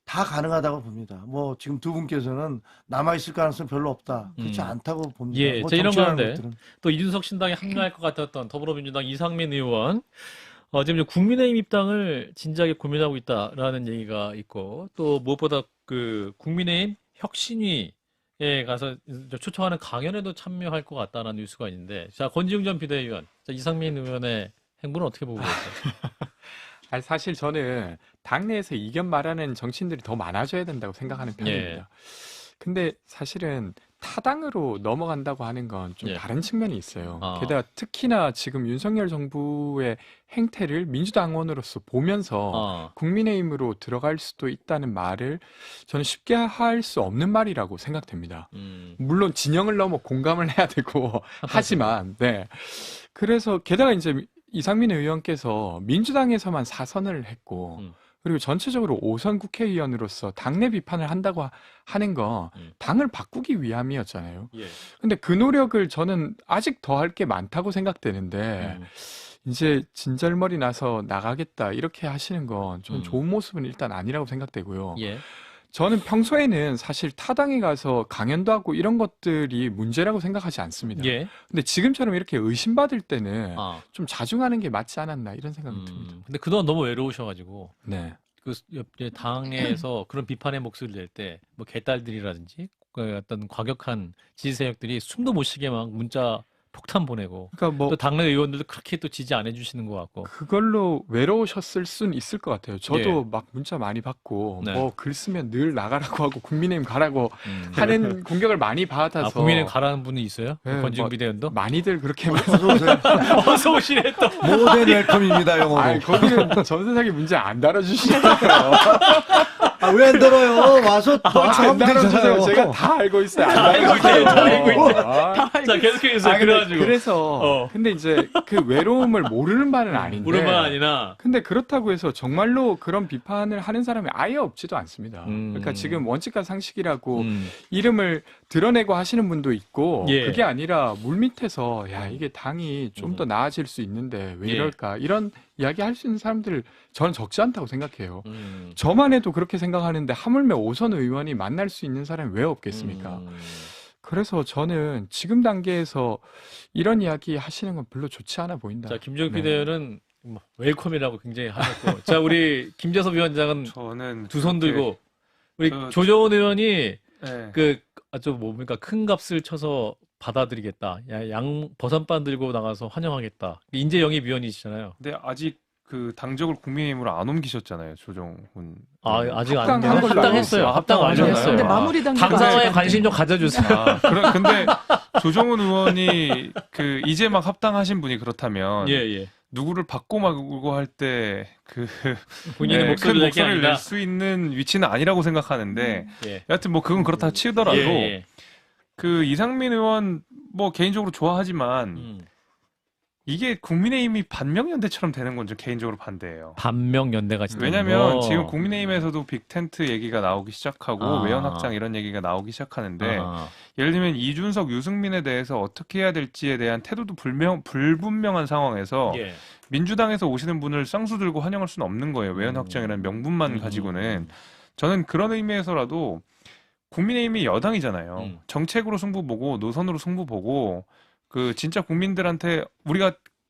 다 가능하다고 봅니다. 뭐 지금 두 분께서는 남아있을 가능성 별로 없다. 그렇지 않다고 봅니다. 예, 뭐 저 이런 정치라는 가운데 것들은. 또 이준석 신당에 합류할 것 같았던 더불어민주당 이상민 의원 지금 국민의힘 입당을 진지하게 고민하고 있다라는 얘기가 있고 또 무엇보다 그 국민의힘 혁신위에 가서 초청하는 강연에도 참여할 것 같다는 뉴스가 있는데 자 권지웅 전 비대위원, 자, 이상민 의원의 행보는 어떻게 보고 계세요? 아니, 사실 저는 당내에서 이견 말하는 정치인들이 더 많아져야 된다고 생각하는 편입니다. 예. 근데 사실은 타당으로 넘어간다고 하는 건 좀 예. 다른 측면이 있어요. 아. 게다가 특히나 지금 윤석열 정부의 행태를 민주당원으로서 보면서 국민의힘으로 들어갈 수도 있다는 말을 저는 쉽게 할 수 없는 말이라고 생각됩니다. 물론 진영을 넘어 공감을 해야 되고 하지만 네. 그래서 게다가 이제 이상민 의원께서 민주당에서만 4선을 했고 그리고 전체적으로 5선 국회의원으로서 당내 비판을 한다고 하는 건 당을 바꾸기 위함이었잖아요. 예. 근데 그 노력을 저는 아직 더 할 게 많다고 생각되는데 이제 진절머리 나서 나가겠다 이렇게 하시는 건 저는 좋은 모습은 일단 아니라고 생각되고요. 예. 저는 평소에는 사실 타당에 가서 강연도 하고 이런 것들이 문제라고 생각하지 않습니다. 예. 근데 지금처럼 이렇게 의심받을 때는 아. 좀 자중하는 게 맞지 않았나 이런 생각이 듭니다. 근데 그동안 너무 외로우셔가지고 네. 그 당에서 그런 비판의 목소리를 낼 때 뭐 개딸들이라든지 그 어떤 과격한 지지 세력들이 숨도 못 쉬게 막 문자 폭탄 보내고 그러니까 뭐 또 당내 의원들도 그렇게 또 지지 안 해주시는 것 같고 그걸로 외로우셨을 수는 있을 것 같아요. 저도 예. 막 문자 많이 받고 네. 뭐 글 쓰면 늘 나가라고 하고 국민의힘 가라고 하는 공격을 많이 받아서 국민의힘 가라는 분이 있어요? 네, 권지웅 뭐 비대위원도? 많이들 그렇게 어서 오세요. 어서 오시네 또. 모든 웰컴입니다, 영어로. 아니, 거기는 전 세상에 문제 안 달아주시잖아요. 아, 왜 안 들어요? 와서 또 안 하면 달아주세요. 되잖아요. 제가 다 알고 있어요. 안 알고 달아주세요. 있다. 아, 자 계속해주세요. 근데 그래가지고 그래서 근데 이제 그 외로움을 모르는 바는 아닌데 물어봐 아니나 근데 그렇다고 해서 정말로 그런 비판을 하는 사람이 아예 없지도 않습니다. 그러니까 지금 원칙과 상식이라고 이름을 드러내고 하시는 분도 있고 예. 그게 아니라 물밑에서 야 이게 당이 좀 더 나아질 수 있는데 왜 예. 이럴까 이런 이야기 할 수 있는 사람들 저는 적지 않다고 생각해요. 저만 해도 그렇게 생각하는데 하물며 5선 의원이 만날 수 있는 사람이 왜 없겠습니까? 그래서 저는 지금 단계에서 이런 이야기 하시는 건 별로 좋지 않아 보인다. 자, 김종욱 네. 비대위원은 뭐 웰컴이라고 굉장히 하셨고, 자, 우리 김재섭 위원장은 저는 두 손 그렇게- 들고, 우리 저- 조정원 의원이 네. 뭡니까, 큰 값을 쳐서 받아들이겠다. 버선반 들고 나가서 환영하겠다. 인재 영입 위원이시잖아요. 근데 아직 그 당적을 국민의힘으로 안 옮기셨잖아요, 조정훈. 아직 안 합당한 됐나요? 걸로 합당했어요. 알고 합당 있어요. 완료했어요. 근데 아, 마무리 단계가 당사에 아직 안 관심 좀 됐네요. 가져주세요. 근데 조정훈 의원이 그 이제 막 합당하신 분이 그렇다면 예, 예. 누구를 받고 말고 할 때 그 본인의 목소리를 낼 게 목소리를 아니라. 낼 수 있는 위치는 아니라고 생각하는데 예. 여하튼 뭐 그건 그렇다 치더라도 예, 예. 그 이상민 의원 뭐 개인적으로 좋아하지만 음. 이게 국민의힘이 반명연대처럼 되는 건 좀 개인적으로 반대예요. 반명연대가 진짜. 왜냐면 지금 국민의힘에서도 빅텐트 얘기가 나오기 시작하고 아. 외연 확장 이런 얘기가 나오기 시작하는데 아, 예를 들면 이준석, 유승민에 대해서 어떻게 해야 될지에 대한 태도도 불분명한 상황에서 예. 민주당에서 오시는 분을 쌍수 들고 환영할 수는 없는 거예요. 외연 확장이라는 명분만 가지고는. 저는 그런 의미에서라도 국민의힘이 여당이잖아요. 정책으로 승부 보고 노선으로 승부 보고 그 진짜 국민들한테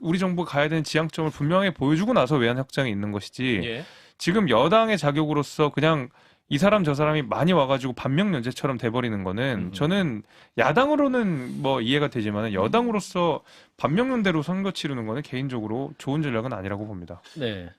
우리 정부가 가야 되는 지향점을 분명히 보여주고 나서 외연 확장이 있는 것이지 예. 지금 여당의 자격으로서 그냥 이 사람 저 사람이 많이 와가지고 반명연대처럼 돼버리는 거는 저는 야당으로는 뭐 이해가 되지만 여당으로서 반명연대로 선거 치르는 거는 개인적으로 좋은 전략은 아니라고 봅니다. 네.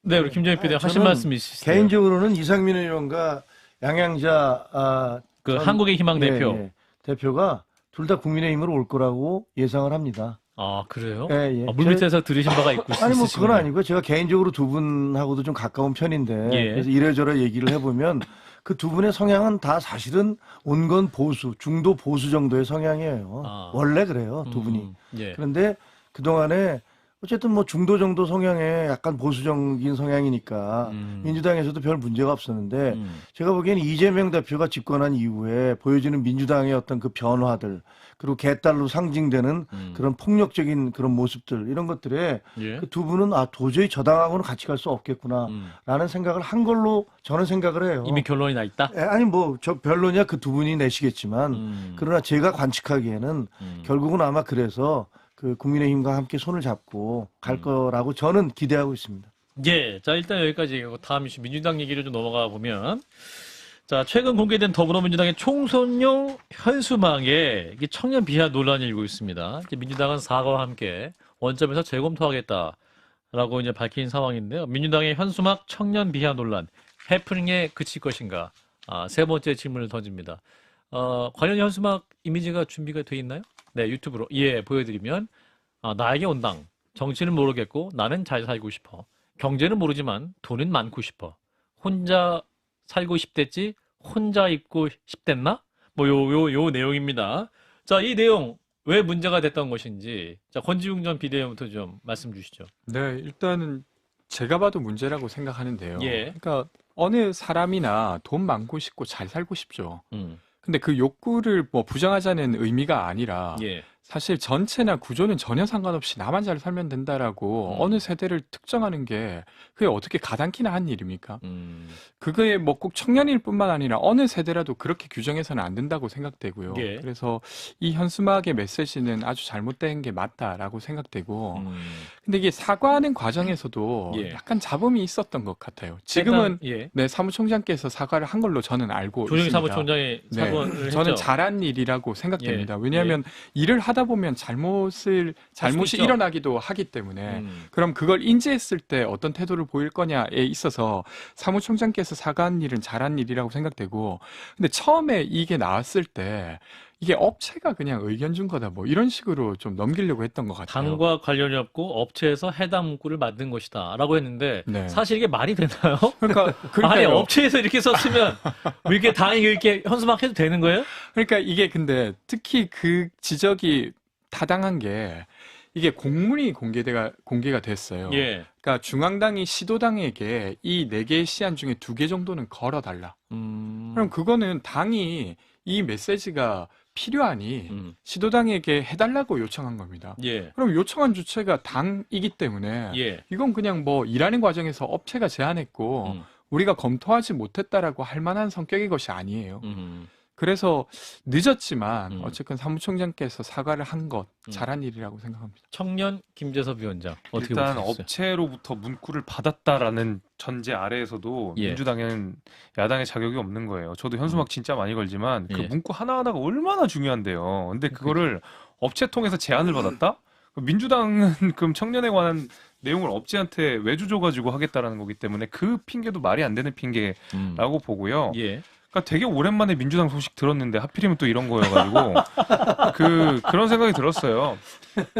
네, 우리 김정일 PD 하신 저는 말씀 있으시죠? 개인적으로는 이상민 의원과 양양자 그 전- 한국의 희망 예, 대표. 예, 대표가 둘 다 국민의힘으로 올 거라고 예상을 합니다. 아, 그래요? 예, 예. 물밑에서 들으신 바가 있고 아니 뭐 있으시군요. 그건 아니고요. 제가 개인적으로 두 분하고도 좀 가까운 편인데 예. 그래서 이래저래 얘기를 해보면 그 두 분의 성향은 다 사실은 온건 보수, 중도 보수 정도의 성향이에요. 아. 원래 그래요, 두 분이. 예. 그런데 그동안에 어쨌든 뭐 중도 정도 성향의 약간 보수적인 성향이니까 민주당에서도 별 문제가 없었는데 제가 보기에는 이재명 대표가 집권한 이후에 보여지는 민주당의 어떤 그 변화들 그리고 개딸로 상징되는 그런 폭력적인 그런 모습들 이런 것들에 예. 그 두 분은 도저히 저당하고는 같이 갈 수 없겠구나라는 생각을 한 걸로 저는 생각을 해요. 이미 결론이 나 있다? 아니 뭐 저 별로냐 그 두 분이 내시겠지만 그러나 제가 관측하기에는 결국은 아마 그래서 그 국민의힘과 함께 손을 잡고 갈 거라고 저는 기대하고 있습니다. 예. 자, 일단 여기까지 얘기하고 다음 이슈 민주당 얘기를 좀 넘어가 보면 자, 최근 공개된 더불어민주당의 총선용 현수막에 이게 청년 비하 논란이 일고 있습니다. 이제 민주당은 사과와 함께 원점에서 재검토하겠다라고 이제 밝힌 상황인데요. 민주당의 현수막 청년 비하 논란 해프닝에 그칠 것인가? 세 번째 질문을 던집니다. 관련 현수막 이미지가 준비가 돼 있나요? 네, 유튜브로 보여드리면 나에게 온 당 정치는 모르겠고 나는 잘 살고 싶어. 경제는 모르지만 돈은 많고 싶어. 혼자 살고 싶댔지 혼자 입고 싶댔나? 뭐 요 내용입니다. 자, 이 내용 왜 문제가 됐던 것인지 자, 권지웅 전 비대위원부터 좀 말씀 주시죠. 네, 일단은 제가 봐도 문제라고 생각하는데요. 예. 그러니까 어느 사람이나 돈 많고 싶고 잘 살고 싶죠. 음. 근데 그 욕구를 뭐 부정하자는 의미가 아니라 예. 사실 전체나 구조는 전혀 상관없이 나만 잘 살면 된다라고 어느 세대를 특정하는 게 그게 어떻게 가당키나 한 일입니까? 그게 뭐 꼭 청년일 뿐만 아니라 어느 세대라도 그렇게 규정해서는 안 된다고 생각되고요. 예. 그래서 이 현수막의 메시지는 아주 잘못된 게 맞다라고 생각되고 근데 이게 사과하는 과정에서도 예. 약간 잡음이 있었던 것 같아요. 지금은 예. 네, 사무총장께서 사과를 한 걸로 저는 알고 조정희 있습니다. 사무총장이 네, 사과를 했죠. 저는 잘한 일이라고 생각됩니다. 예. 왜냐하면 일을 하다 보면 잘못이 있죠. 일어나기도 하기 때문에 그럼 그걸 인지했을 때 어떤 태도를 보일 거냐에 있어서 사무총장께서 사과한 일은 잘한 일이라고 생각되고 근데 처음에 이게 나왔을 때 이게 업체가 그냥 의견 준 거다 뭐 이런 식으로 좀 넘기려고 했던 것 같아요. 당과 관련이 없고 업체에서 해당 문구를 만든 것이다라고 했는데 네. 사실 이게 말이 되나요? 그러니까 아니 그러니까요. 업체에서 이렇게 썼으면 이렇게 당이 이렇게 현수막 해도 되는 거예요? 그러니까 이게 근데 특히 그 지적이 타당한 게 이게 공문이 공개가 됐어요. 예. 그러니까 중앙당이 시도당에게 이 4개의 시안 중에 2개 정도는 걸어달라. 그럼 그거는 당이 이 메시지가 필요하니 시도당에게 해달라고 요청한 겁니다. 예. 그럼 요청한 주체가 당이기 때문에 예. 이건 그냥 뭐 일하는 과정에서 업체가 제안했고 우리가 검토하지 못했다라고 할 만한 성격의 것이 아니에요. 그래서 늦었지만 음. 어쨌든 사무총장께서 사과를 한 것 음. 잘한 일이라고 생각합니다. 청년 김재섭 위원장 어떻게 일단 보셨어요? 업체로부터 문구를 받았다라는 전제 아래에서도 예. 민주당은 야당의 자격이 없는 거예요. 저도 현수막 진짜 많이 걸지만 그 예. 문구 하나하나가 얼마나 중요한데요. 근데 그거를 업체 통해서 제안을 받았다? 민주당은 그럼 청년에 관한 내용을 업체한테 외주 줘가지고 하겠다라는 거기 때문에 그 핑계도 말이 안 되는 핑계라고 음. 보고요. 예. 그러니까 되게 오랜만에 민주당 소식 들었는데 하필이면 또 이런 거여가지고 그런 생각이 들었어요.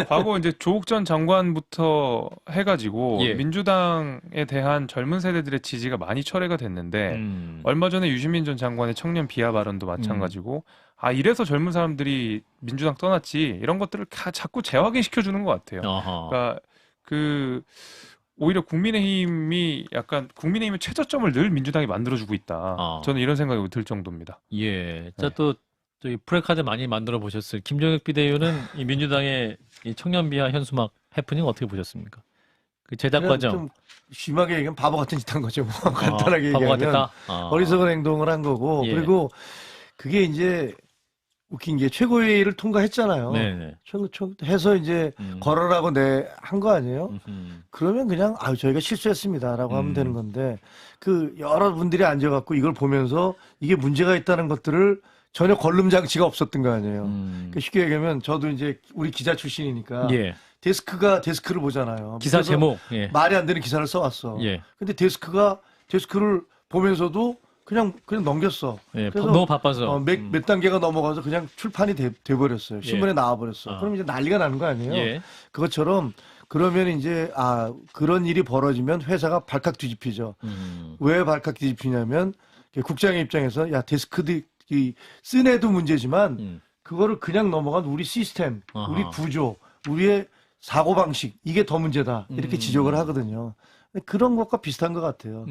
과거 이제 조국 전 장관부터 해가지고 예. 민주당에 대한 젊은 세대들의 지지가 많이 철회가 됐는데 얼마 전에 유시민 전 장관의 청년 비하 발언도 마찬가지고 아 이래서 젊은 사람들이 민주당 떠났지 이런 것들을 자꾸 재확인시켜 주는 것 같아요. 어허. 그러니까 오히려 국민의힘이 약간 국민의힘의 최저점을 늘 민주당이 만들어주고 있다. 저는 이런 생각이 들 정도입니다. 예. 자, 네. 또 저기 프레카드 많이 만들어 보셨을 김종혁 비대위원은 이 민주당의 이 청년 비하 현수막 해프닝 어떻게 보셨습니까? 그 제작 그냥 과정. 좀 심하게 얘기하면 바보 같은 짓 한 거죠. 뭐. 간단하게 바보 얘기하면 같았다. 어리석은 행동을 한 거고 예. 그리고 그게 이제 웃긴 게 최고위를 통과했잖아요. 네네. 해서 이제 걸어라고 한 거 아니에요? 그러면 그냥 저희가 실수했습니다라고 하면 되는 건데 그 여러분들이 앉아갖고 이걸 보면서 이게 문제가 있다는 것들을 전혀 걸름 장치가 없었던 거 아니에요. 그러니까 쉽게 얘기하면 저도 이제 우리 기자 출신이니까 예. 데스크를 보잖아요. 기사 그래서 제목. 예. 말이 안 되는 기사를 써왔어. 예. 근데 데스크를 보면서도 그냥 넘겼어. 예. 그래서 너무 바빠서. 몇 단계가 넘어가서 그냥 출판이 돼버렸어요. 신문에 나와버렸어. 그럼 이제 난리가 나는 거 아니에요? 예. 그것처럼 그러면 이제 그런 일이 벌어지면 회사가 발칵 뒤집히죠. 왜 발칵 뒤집히냐면 국장의 입장에서 야 데스크들이 쓴 애도 문제지만 그거를 그냥 넘어간 우리 시스템, 아하. 우리 구조, 우리의 사고방식 이게 더 문제다 이렇게 지적을 하거든요. 그런 것과 비슷한 것 같아요.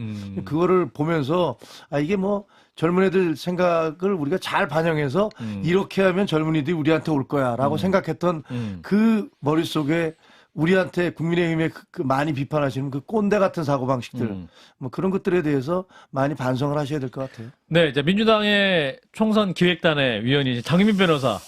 그거를 보면서 이게 뭐 젊은 애들 생각을 우리가 잘 반영해서 이렇게 하면 젊은이들이 우리한테 올 거야라고 생각했던 그 머릿속에 우리한테 국민의힘에 그 많이 비판하시는 그 꼰대 같은 사고방식들 뭐 그런 것들에 대해서 많이 반성을 하셔야 될 것 같아요. 네, 이제 민주당의 총선 기획단의 위원이 장유민 변호사.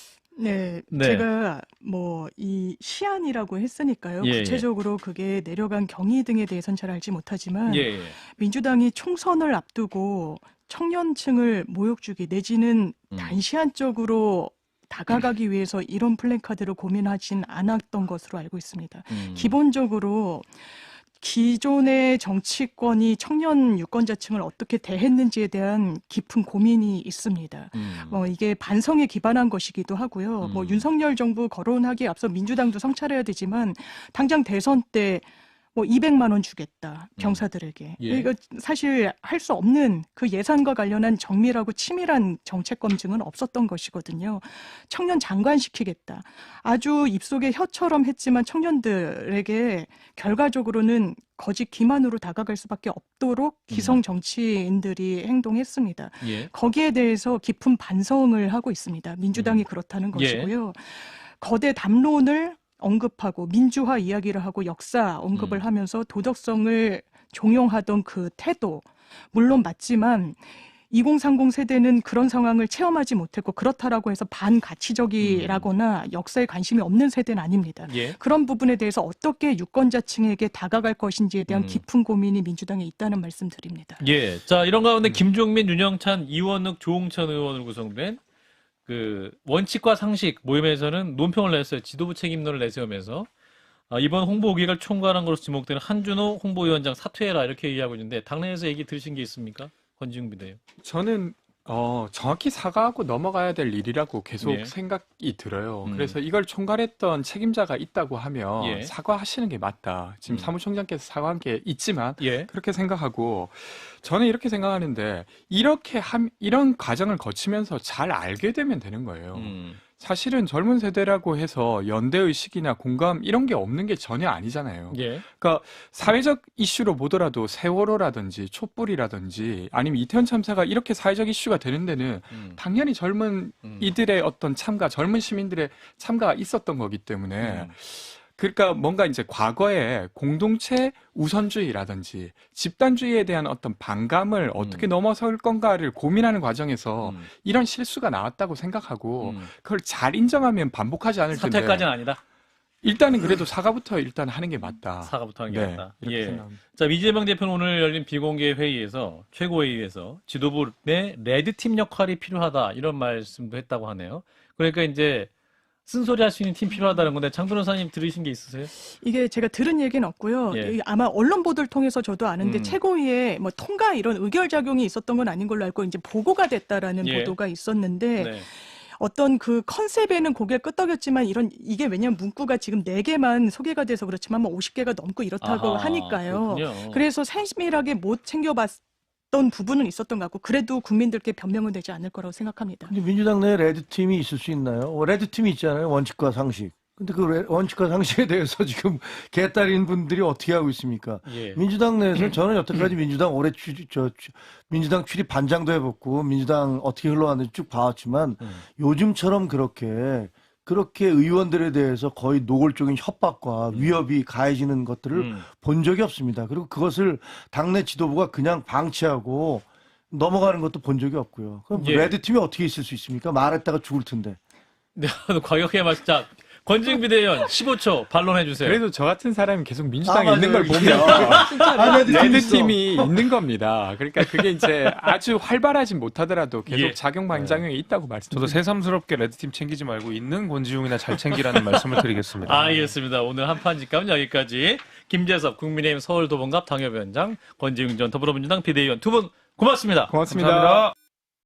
네, 네. 제가 뭐 이 시안이라고 했으니까요. 예, 구체적으로 그게 내려간 경위 등에 대해서는 잘 알지 못하지만 예. 민주당이 총선을 앞두고 청년층을 모욕주기 내지는 단시안적으로 다가가기 위해서 이런 플래카드를 고민하진 않았던 것으로 알고 있습니다. 기본적으로 기존의 정치권이 청년 유권자층을 어떻게 대했는지에 대한 깊은 고민이 있습니다. 이게 반성에 기반한 것이기도 하고요. 뭐 윤석열 정부 거론하기에 앞서 민주당도 성찰해야 되지만 당장 대선 때 뭐 200만 원 주겠다 경사들에게. 예. 이거 사실 할 수 없는 그 예산과 관련한 정밀하고 치밀한 정책 검증은 없었던 것이거든요. 청년 장관시키겠다. 아주 입속에 혀처럼 했지만 청년들에게 결과적으로는 거짓 기만으로 다가갈 수밖에 없도록 기성 정치인들이 행동했습니다. 예. 거기에 대해서 깊은 반성을 하고 있습니다. 민주당이 그렇다는 것이고요. 거대 담론을 언급하고 민주화 이야기를 하고 역사 언급을 하면서 도덕성을 종용하던 그 태도 물론 맞지만 2030 세대는 그런 상황을 체험하지 못했고 그렇다라고 해서 반가치적이라거나 역사에 관심이 없는 세대는 아닙니다. 예. 그런 부분에 대해서 어떻게 유권자층에게 다가갈 것인지에 대한 깊은 고민이 민주당에 있다는 말씀 드립니다. 예. 자, 이런 가운데 김종민, 윤영찬, 이원욱, 조홍천 의원으로 구성된 그 원칙과 상식 모임에서는 논평을 냈어요. 지도부 책임론을 내세우면서 이번 홍보기획을 총괄한 것으로 지목되는 한준호 홍보위원장 사퇴해라 이렇게 얘기하고 있는데 당내에서 얘기 들으신 게 있습니까? 권지웅 비대요. 저는 정확히 사과하고 넘어가야 될 일이라고 계속 예. 생각이 들어요. 그래서 이걸 총괄했던 책임자가 있다고 하면 예. 사과하시는 게 맞다. 지금 사무총장께서 사과한 게 있지만 예. 그렇게 생각하고 저는 이렇게 생각하는데 이런 과정을 거치면서 잘 알게 되면 되는 거예요. 사실은 젊은 세대라고 해서 연대의식이나 공감 이런 게 없는 게 전혀 아니잖아요. 예. 그러니까 사회적 이슈로 보더라도 세월호라든지 촛불이라든지 아니면 이태원 참사가 이렇게 사회적 이슈가 되는 데는 당연히 젊은 이들의 어떤 참가, 젊은 시민들의 참가가 있었던 거기 때문에 그러니까 뭔가 이제 과거에 공동체 우선주의라든지 집단주의에 대한 어떤 반감을 어떻게 넘어설 건가를 고민하는 과정에서 이런 실수가 나왔다고 생각하고 그걸 잘 인정하면 반복하지 않을 텐데. 사퇴까지는 아니다. 일단은 그래도 사과부터 일단 하는 게 맞다. 사과부터 하는 게 네, 맞다. 이렇게 예. 생각합니다. 자, 이재명 대표는 오늘 열린 비공개 회의에서 최고회의에서 지도부 내 레드팀 역할이 필요하다 이런 말씀도 했다고 하네요. 그러니까 이제 쓴소리 할 수 있는 팀 필요하다는 건데 장 변호사님 들으신 게 있으세요? 이게 제가 들은 얘기는 없고요. 예. 이게 아마 언론 보도를 통해서 저도 아는데 최고위에 뭐 통과 이런 의결작용이 있었던 건 아닌 걸로 알고 이제 보고가 됐다라는 예. 보도가 있었는데 네. 어떤 그 컨셉에는 고개를 끄덕였지만 이게 왜냐면 문구가 지금 4개만 소개가 돼서 그렇지만 뭐 50개가 넘고 이렇다고 아하, 하니까요. 그렇군요. 그래서 세밀하게 못 챙겨봤던 부분은 있었던 것 같고 그래도 국민들께 변명은 되지 않을 거라고 생각합니다. 근데 민주당 내에 레드팀이 있을 수 있나요? 레드팀이 있잖아요. 원칙과 상식. 근데 그 원칙과 상식에 대해서 지금 개딸인 분들이 어떻게 하고 있습니까? 예. 민주당 내에서 저는 여태까지 민주당 올해 민주당 출입 반장도 해봤고 민주당 어떻게 흘러왔는지 쭉 봐왔지만 요즘처럼 그렇게 의원들에 대해서 거의 노골적인 협박과 위협이 가해지는 것들을 본 적이 없습니다. 그리고 그것을 당내 지도부가 그냥 방치하고 넘어가는 것도 본 적이 없고요. 그럼 예. 레드팀이 어떻게 있을 수 있습니까? 말했다가 죽을 텐데. 네, 과격하게 말씀. 권지웅 비대위원 15초 반론해 주세요. 그래도 저 같은 사람이 계속 민주당에 아, 있는 걸 맞아요. 보면 레드팀 레드팀이 있는 겁니다. 그러니까 그게 이제 아주 활발하진 못하더라도 계속 예. 작용반작용이 있다고 저도 말씀드립니다. 새삼스럽게 레드팀 챙기지 말고 있는 권지웅이나 잘 챙기라는 말씀을 드리겠습니다. 알겠습니다. 오늘 한판 직감은 여기까지. 김재섭 국민의힘 서울도봉갑 당협위원장, 권지웅 전 더불어민주당 비대위원 두 분 고맙습니다. 고맙습니다. 감사합니다.